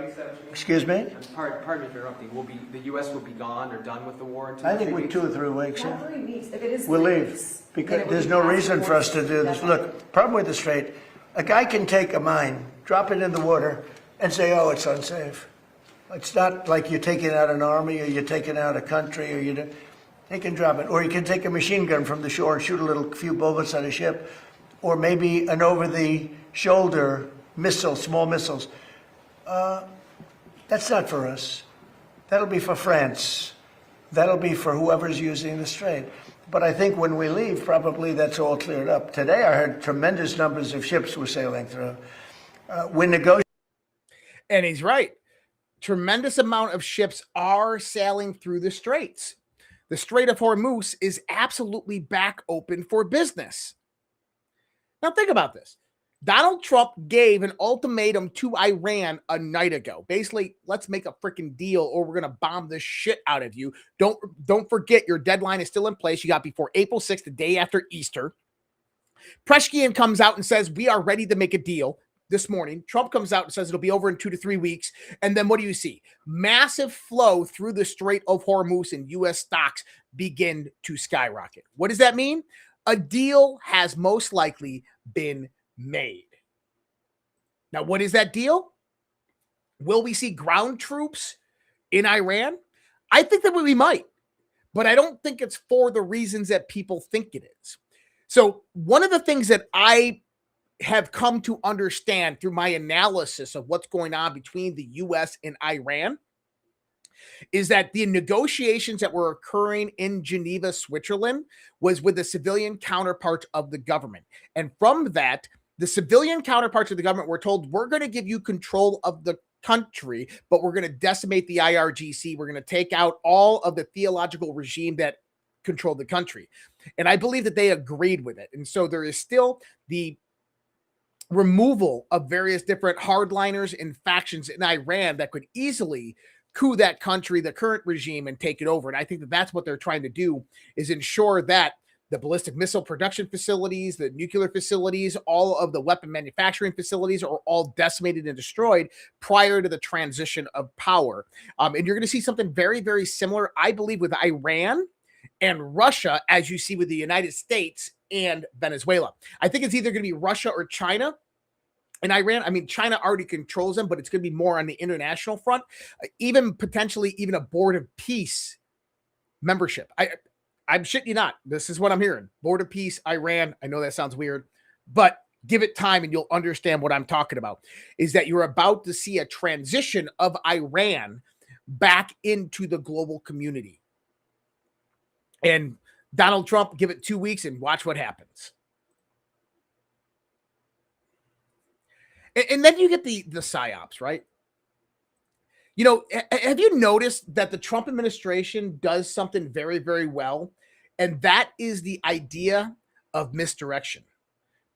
Excuse me. Pardon me for interrupting. The U.S. will be gone or done with the war in 2 I think 3 we weeks? 2 or 3 weeks. Not 3 weeks. If it is we'll 3 leave weeks, because there's no reason for us to do this. Look, problem with the Strait, a guy can take a mine, drop it in the water, and say, "Oh, it's unsafe." It's not like you're taking out an army or you're taking out a country or they can drop it. Or you can take a machine gun from the shore and shoot a few bullets at a ship. Or maybe an over-the-shoulder missile, small missiles. That's not for us. That'll be for France. That'll be for whoever's using the Strait. But I think when we leave, probably that's all cleared up. Today I heard tremendous numbers of ships were sailing through. We're negotiating. And he's right. Tremendous amount of ships are sailing through the straits. The Strait of Hormuz is absolutely back open for business. Now think about this. Donald Trump gave an ultimatum to Iran a night ago. Basically, let's make a freaking deal or we're going to bomb the shit out of you. Don't forget your deadline is still in place. You got before April 6th, the day after Easter. Preshkian comes out and says, we are ready to make a deal. This morning, Trump comes out and says it'll be over in 2 to 3 weeks. And then what do you see? Massive flow through the Strait of Hormuz and U.S. stocks begin to skyrocket. What does that mean? A deal has most likely been made. Now, what is that deal? Will we see ground troops in Iran? I think that we might, but I don't think it's for the reasons that people think it is. So one of the things that I have come to understand through my analysis of what's going on between the U.S. and Iran is that the negotiations that were occurring in Geneva, Switzerland, was with the civilian counterparts of the government. And from that, the civilian counterparts of the government were told, we're going to give you control of the country, but we're going to decimate the IRGC. We're going to take out all of the theological regime that controlled the country. And I believe that they agreed with it. And so there is still the removal of various different hardliners and factions in Iran that could easily coup that country, the current regime, and take it over. And I think that that's what they're trying to do, is ensure that the ballistic missile production facilities, the nuclear facilities, all of the weapon manufacturing facilities are all decimated and destroyed prior to the transition of power. And you're going to see something very, very similar, I believe, with Iran and Russia, as you see with the United States and Venezuela. I think it's either going to be Russia or China. And Iran, I mean, China already controls them, but it's going to be more on the international front, even potentially even a Board of Peace membership. I'm shitting you not. This is what I'm hearing. Board of Peace, Iran. I know that sounds weird, but give it time and you'll understand what I'm talking about, is that you're about to see a transition of Iran back into the global community. And Donald Trump, give it 2 weeks and watch what happens. And then you get the psyops, right? You know, have you noticed that the Trump administration does something very, very well? And that is the idea of misdirection.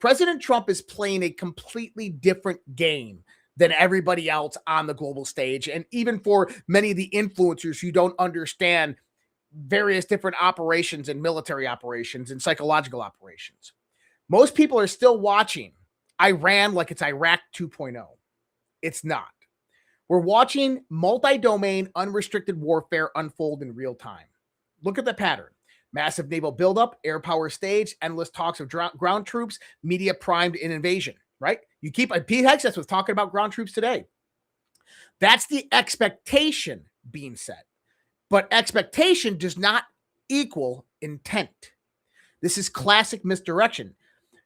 President Trump is playing a completely different game than everybody else on the global stage. And even for many of the influencers who don't understand various different operations and military operations and psychological operations, most people are still watching Iran like it's Iraq 2.0. It's not. We're watching multi-domain unrestricted warfare unfold in real time. Look at the pattern. Massive naval buildup, air power stage, endless talks of ground troops, media primed in invasion, right? You keep, Pete Hegseth was talking about ground troops today. That's the expectation being set. But expectation does not equal intent. This is classic misdirection.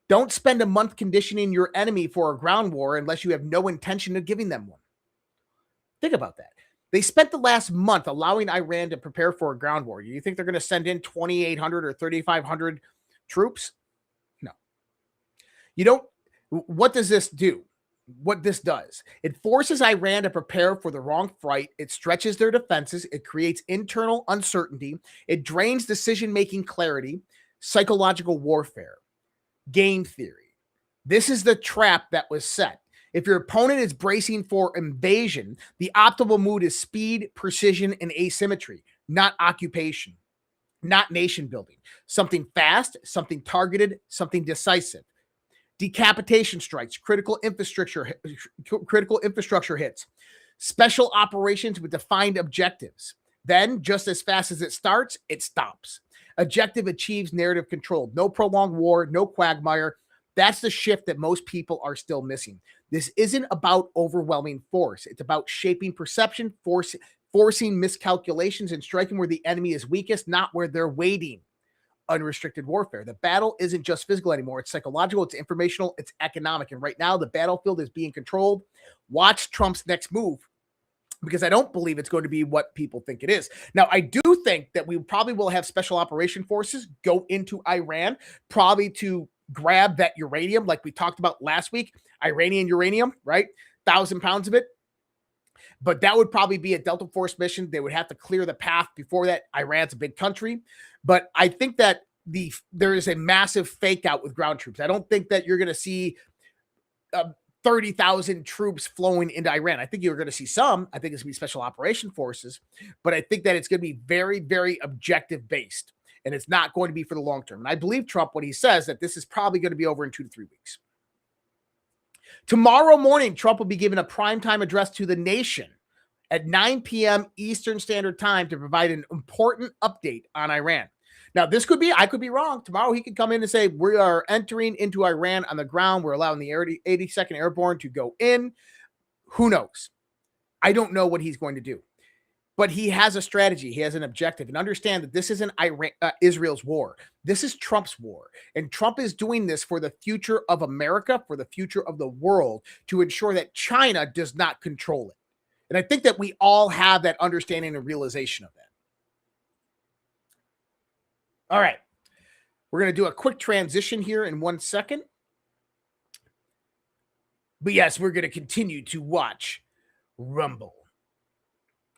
Don't spend a month conditioning your enemy for a ground war unless you have no intention of giving them one. Think about that. They spent the last month allowing Iran to prepare for a ground war. Do you think they're going to send in 2,800 or 3,500 troops? No. You don't. What does this do? What this does, it forces Iran to prepare for the wrong fight. It stretches their defenses. It creates internal uncertainty. It drains decision-making clarity, psychological warfare, game theory. This is the trap that was set. If your opponent is bracing for invasion, the optimal mood is speed, precision, and asymmetry, not occupation, not nation building. Something fast, something targeted, something decisive. Decapitation strikes, critical infrastructure hits, special operations with defined objectives. Then, just as fast as it starts, it stops. Objective achieves narrative control. No prolonged war, no quagmire. That's the shift that most people are still missing. This isn't about overwhelming force. It's about shaping perception, forcing miscalculations, and striking where the enemy is weakest, not where they're waiting. Unrestricted warfare. The battle isn't just physical anymore. It's psychological, it's informational, it's economic. And right now, the battlefield is being controlled. Watch Trump's next move, because I don't believe it's going to be what people think it is. Now, I do think that we probably will have special operation forces go into Iran, probably to grab that uranium, like we talked about last week, Iranian uranium, right? 1,000 pounds of it. But that would probably be a Delta Force mission. They would have to clear the path before that. Iran's a big country. But I think that there is a massive fake out with ground troops. I don't think that you're going to see 30,000 troops flowing into Iran. I think you're going to see some. I think it's going to be special operation forces. But I think that it's going to be very, very objective based. And it's not going to be for the long term. And I believe Trump when he says that this is probably going to be over in 2 to 3 weeks. Tomorrow morning, Trump will be giving a primetime address to the nation at 9 p.m. Eastern Standard Time to provide an important update on Iran. Now, this could be, I could be wrong. Tomorrow, he could come in and say, we are entering into Iran on the ground. We're allowing the 82nd Airborne to go in. Who knows? I don't know what he's going to do. But he has a strategy. He has an objective. And understand that this isn't Israel's war. This is Trump's war. And Trump is doing this for the future of America, for the future of the world, to ensure that China does not control it. And I think that we all have that understanding and realization of that. All right. We're going to do a quick transition here in 1 second. But yes, we're going to continue to watch Rumble.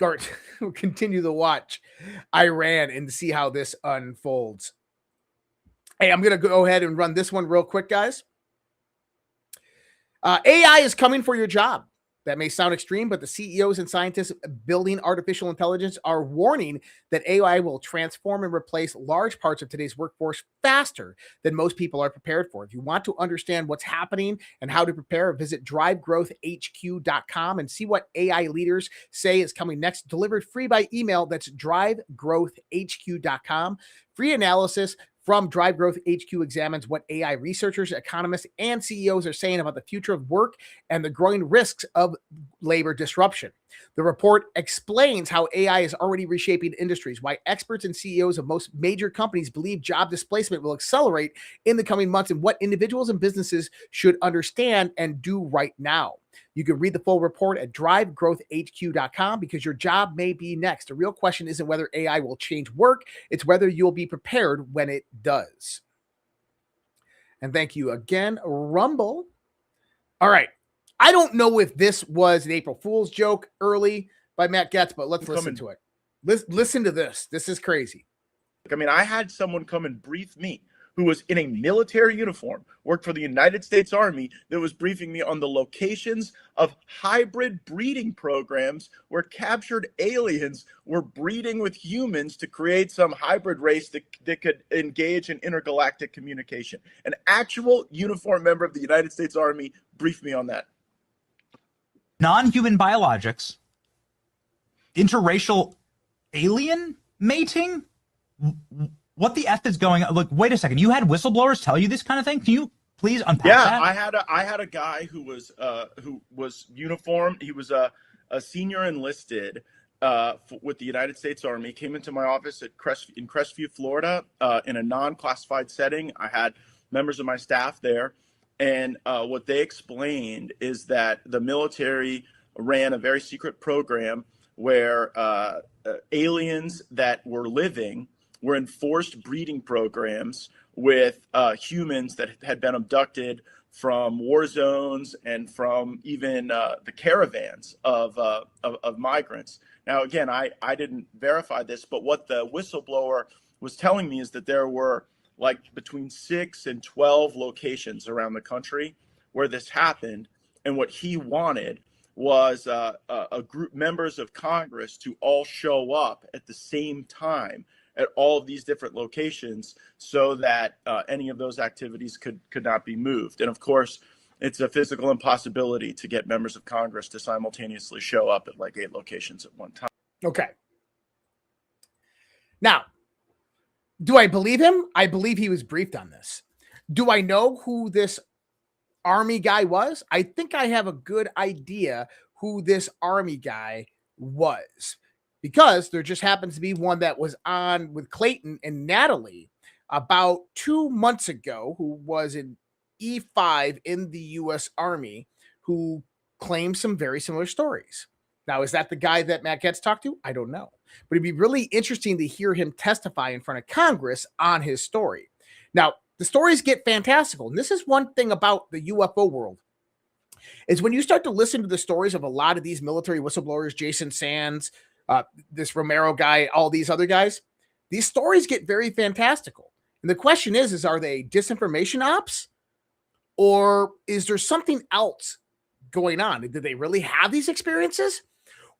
Or we'll continue to watch Iran and see how this unfolds. Hey, I'm going to go ahead and run this one real quick, guys. AI is coming for your job. That may sound extreme, but the CEOs and scientists building artificial intelligence are warning that AI will transform and replace large parts of today's workforce faster than most people are prepared for. If you want to understand what's happening and how to prepare, visit drivegrowthhq.com and see what AI leaders say is coming next. Delivered free by email. That's drivegrowthhq.com. Free analysis from Drive Growth HQ examines what AI researchers, economists, and CEOs are saying about the future of work and the growing risks of labor disruption. The report explains how AI is already reshaping industries, why experts and CEOs of most major companies believe job displacement will accelerate in the coming months, and what individuals and businesses should understand and do right now. You can read the full report at drivegrowthhq.com because your job may be next. The real question isn't whether AI will change work, it's whether you'll be prepared when it does. And thank you again, Rumble. All right. I don't know if this was an April Fool's joke early by Matt Getz, but let's listen to it. Listen to this. This is crazy. I mean, I had someone come and brief me who was in a military uniform, worked for the United States Army, that was briefing me on the locations of hybrid breeding programs where captured aliens were breeding with humans to create some hybrid race that could engage in intergalactic communication. An actual uniformed member of the United States Army briefed me on that. Non-human biologics, interracial alien mating? What the F is going on? Look, wait a second. You had whistleblowers tell you this kind of thing? Can you please unpack that? Yeah, I had a guy who was uniformed. He was a senior enlisted with the United States Army. Came into my office in Crestview, Florida, in a non-classified setting. I had members of my staff there, and what they explained is that the military ran a very secret program where aliens that were living were in forced breeding programs with humans that had been abducted from war zones and from even the caravans of migrants. Now, again, I didn't verify this, but what the whistleblower was telling me is that there were like between 6 and 12 locations around the country where this happened. And what he wanted was a group, members of Congress, to all show up at the same time at all of these different locations so that any of those activities could not be moved. And of course, it's a physical impossibility to get members of Congress to simultaneously show up at like 8 locations at one time. Okay. Now, do I believe him? I believe he was briefed on this. Do I know who this Army guy was? I think I have a good idea who this Army guy was, because there just happens to be one that was on with Clayton and Natalie about 2 months ago, who was an E5 in the U.S. Army, who claimed some very similar stories. Now, is that the guy that Matt Getz talked to? I don't know. But it'd be really interesting to hear him testify in front of Congress on his story. Now, the stories get fantastical. And this is one thing about the UFO world, is when you start to listen to the stories of a lot of these military whistleblowers, Jason Sands, this Romero guy, all these other guys, these stories get very fantastical. And the question is are they disinformation ops, or is there something else going on? Did they really have these experiences?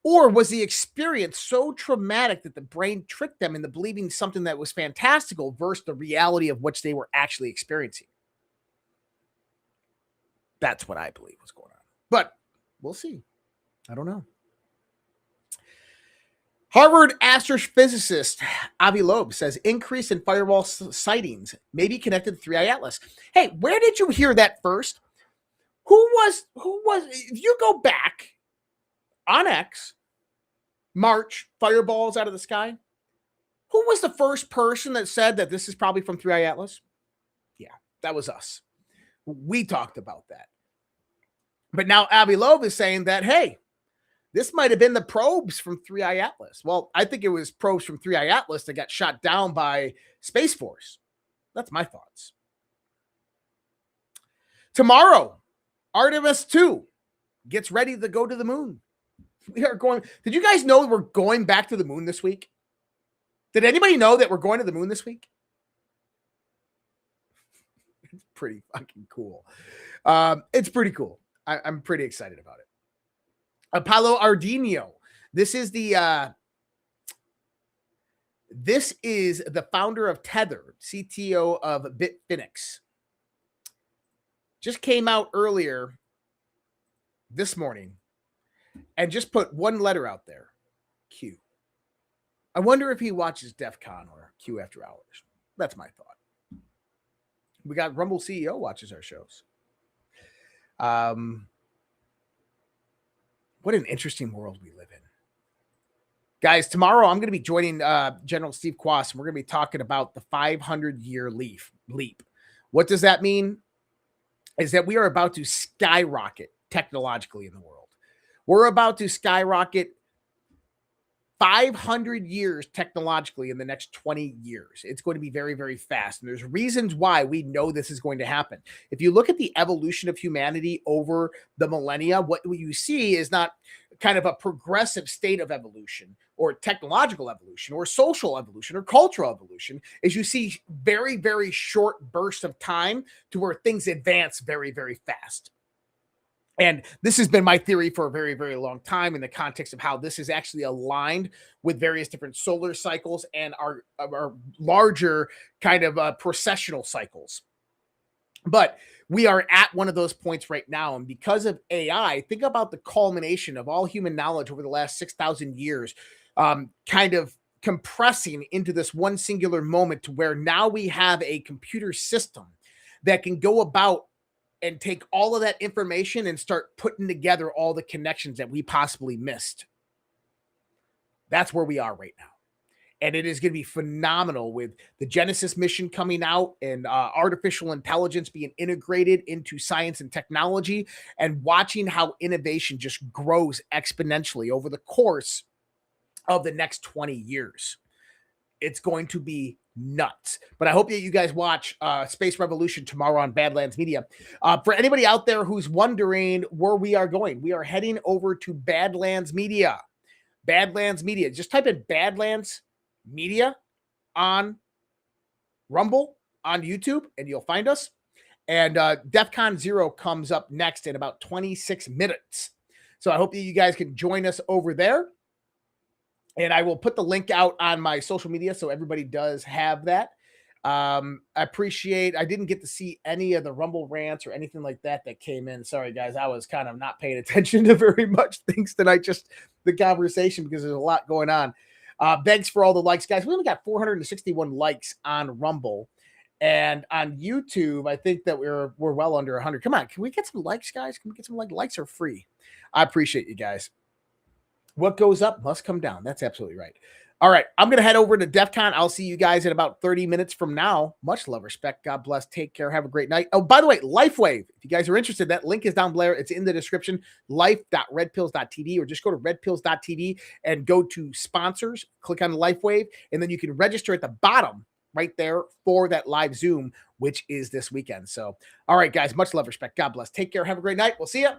Or was the experience so traumatic that the brain tricked them into believing something that was fantastical versus the reality of which they were actually experiencing? That's what I believe was going on. But we'll see. I don't know. Harvard astrophysicist Avi Loeb says increase in firewall sightings may be connected to 3i Atlas. Hey, where did you hear that first? Who was, if you go back on X, March, fireballs out of the sky, who was the first person that said that this is probably from 3i Atlas? Yeah, that was us. We talked about that. But now Avi Loeb is saying that, hey, this might have been the probes from 3i Atlas. Well, I think it was probes from 3i Atlas that got shot down by Space Force. That's my thoughts. Tomorrow, Artemis 2 gets ready to go to the moon. We are going. Did you guys know we're going back to the moon this week? Did anybody know that we're going to the moon this week? It's pretty fucking cool. It's pretty cool. I'm pretty excited about it. Apollo Ardino. This is the founder of Tether, CTO of Bitfinex. Just came out earlier this morning and just put one letter out there, Q. I wonder if he watches DEF CON or Q After Hours. That's my thought. We got Rumble CEO watches our shows. What an interesting world we live in. Guys, tomorrow I'm going to be joining General Steve Quast, and we're going to be talking about the 500-year leap. What does that mean? Is that we are about to skyrocket technologically in the world. We're about to skyrocket 500 years technologically in the next 20 years. It's going to be very, very fast. And there's reasons why we know this is going to happen. If you look at the evolution of humanity over the millennia, what you see is not kind of a progressive state of evolution or technological evolution or social evolution or cultural evolution, is you see very, very short bursts of time to where things advance very, very fast. And this has been my theory for a very, very long time in the context of how this is actually aligned with various different solar cycles and our larger kind of processional cycles. But we are at one of those points right now. And because of AI, think about the culmination of all human knowledge over the last 6,000 years, kind of compressing into this one singular moment to where now we have a computer system that can go about and take all of that information and start putting together all the connections that we possibly missed. That's where we are right now. And it is going to be phenomenal with the Genesis mission coming out and artificial intelligence being integrated into science and technology, and watching how innovation just grows exponentially over the course of the next 20 years. It's going to be nuts. But I hope that you guys watch Space Revolution tomorrow on Badlands Media. For anybody out there who's wondering where we are going, we are heading over to Badlands Media. Badlands Media. Just type in Badlands Media on Rumble, on YouTube, and you'll find us. And DEF CON 0 comes up next in about 26 minutes. So I hope that you guys can join us over there. And I will put the link out on my social media so everybody does have that. I appreciate, I didn't get to see any of the Rumble rants or anything like that came in. Sorry, guys. I was kind of not paying attention to very much things tonight, just the conversation, because there's a lot going on. Thanks for all the likes, guys. We only got 461 likes on Rumble. And on YouTube, I think that we're well under 100. Come on. Can we get some likes, guys? Can we get some likes? Likes are free. I appreciate you guys. What goes up must come down. That's absolutely right. All right. I'm going to head over to DEF CON. I'll see you guys in about 30 minutes from now. Much love, respect. God bless. Take care. Have a great night. Oh, by the way, Lifewave. If you guys are interested, that link is down below. It's in the description. life.redpills.tv, or just go to redpills.tv and go to sponsors. Click on Lifewave, and then you can register at the bottom right there for that live Zoom, which is this weekend. So, all right, guys. Much love, respect. God bless. Take care. Have a great night. We'll see you.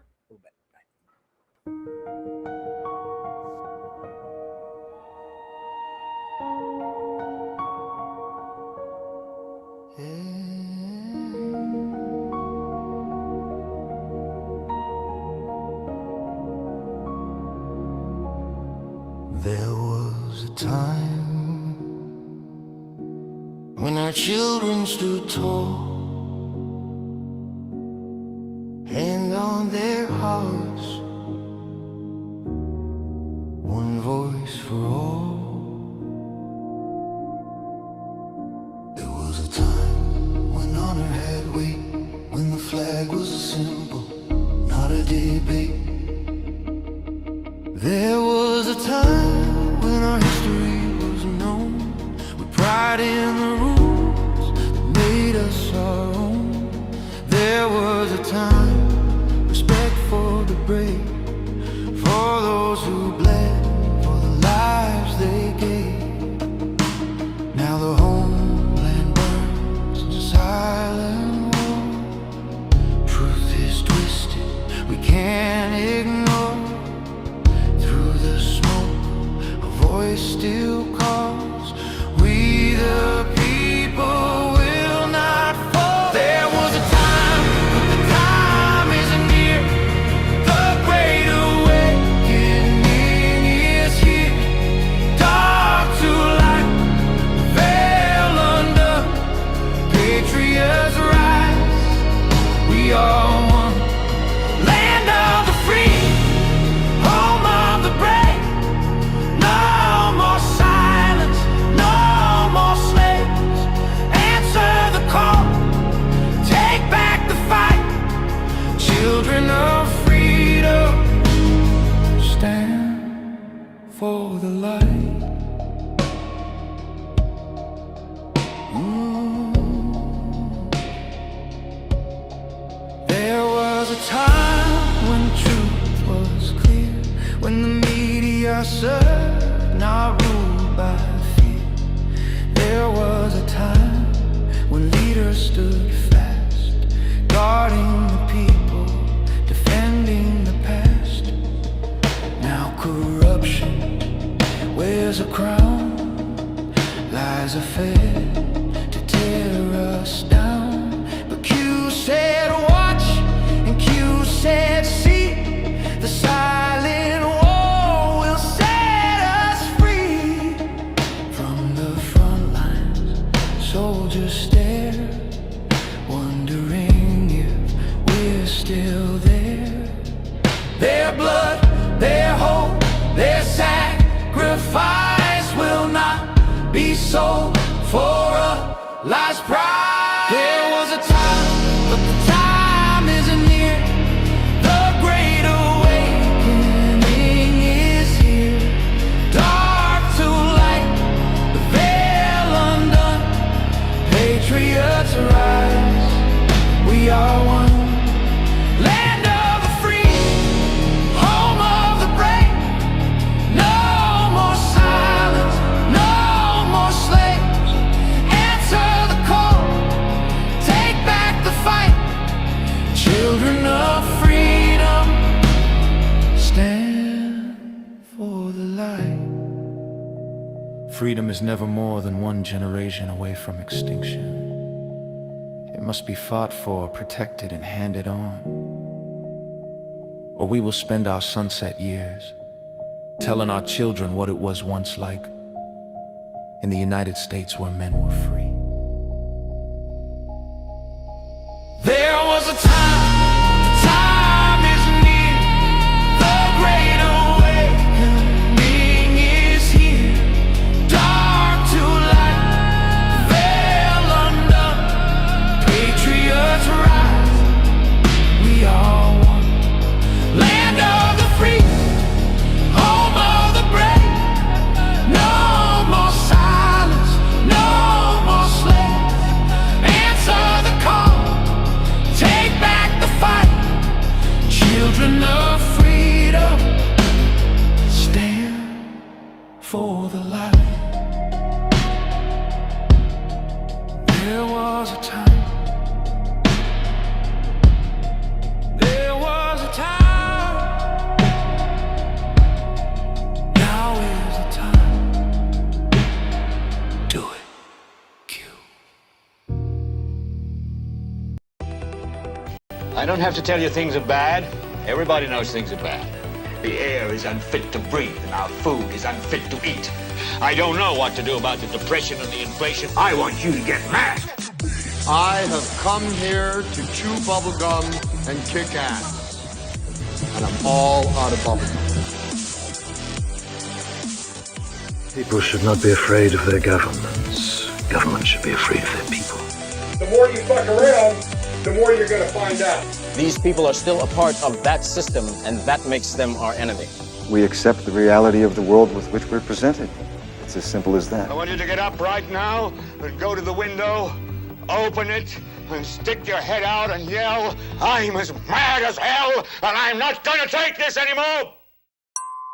There was a time when our children stood tall, hand on their hearts, one voice for all. There was a time when honor had weight, when the flag was a symbol, not a debate. There was a time when our history was known, with pride in the rules that made us our own. There was a time, respect for the brave, for those who bled, for the lives they gave. Now the homeland burns to silent war. Truth is twisted, we can't ignore. Through when the media served, not ruled by fear. There was a time when leaders stood fast, guarding the people, defending the past. Now corruption wears a crown, lies are fed to tear us down. But Q said watch, and Q said see, the silent war will set us free. From the front lines, soldiers stare, wondering if we're still there. Their blood, their hope, their sacrifice will not be sold for a last prize. There was a time, but the time isn't near. The great awakening is here. Dark to light, the veil undone. Patriots rise, we are one. Land of the free, home of the brave. No more silence, no more slaves. Answer the call, take back the fight. Children of freedom, stand for the light. Freedom is never more than one generation away from extinction. It must be fought for, protected, and handed on. Or we will spend our sunset years telling our children what it was once like in the United States where men were free. There was a time, the time is near. The great awakening is here. Dark to light, veil undone. Patriots rise, we are one. Land of the free, home of the brave. No more silence, no more slaves. Answer the call, take back the fight. Children of freedom, stand for the light. There was a time, there was a time. Now is the time. Do it. I don't have to tell you things are bad. Everybody knows things are bad. The air is unfit to breathe, and our food is unfit to eat. I don't know what to do about the depression and the inflation. I want you to get mad. I have come here to chew bubblegum and kick ass. And I'm all out of bubblegum. People should not be afraid of their governments. Governments should be afraid of their people. The more you fuck around, the more you're gonna find out. These people are still a part of that system, and that makes them our enemy. We accept the reality of the world with which we're presented. It's as simple as that. I want you to get up right now and go to the window, open it, and stick your head out and yell, I'm as mad as hell, and I'm not gonna take this anymore!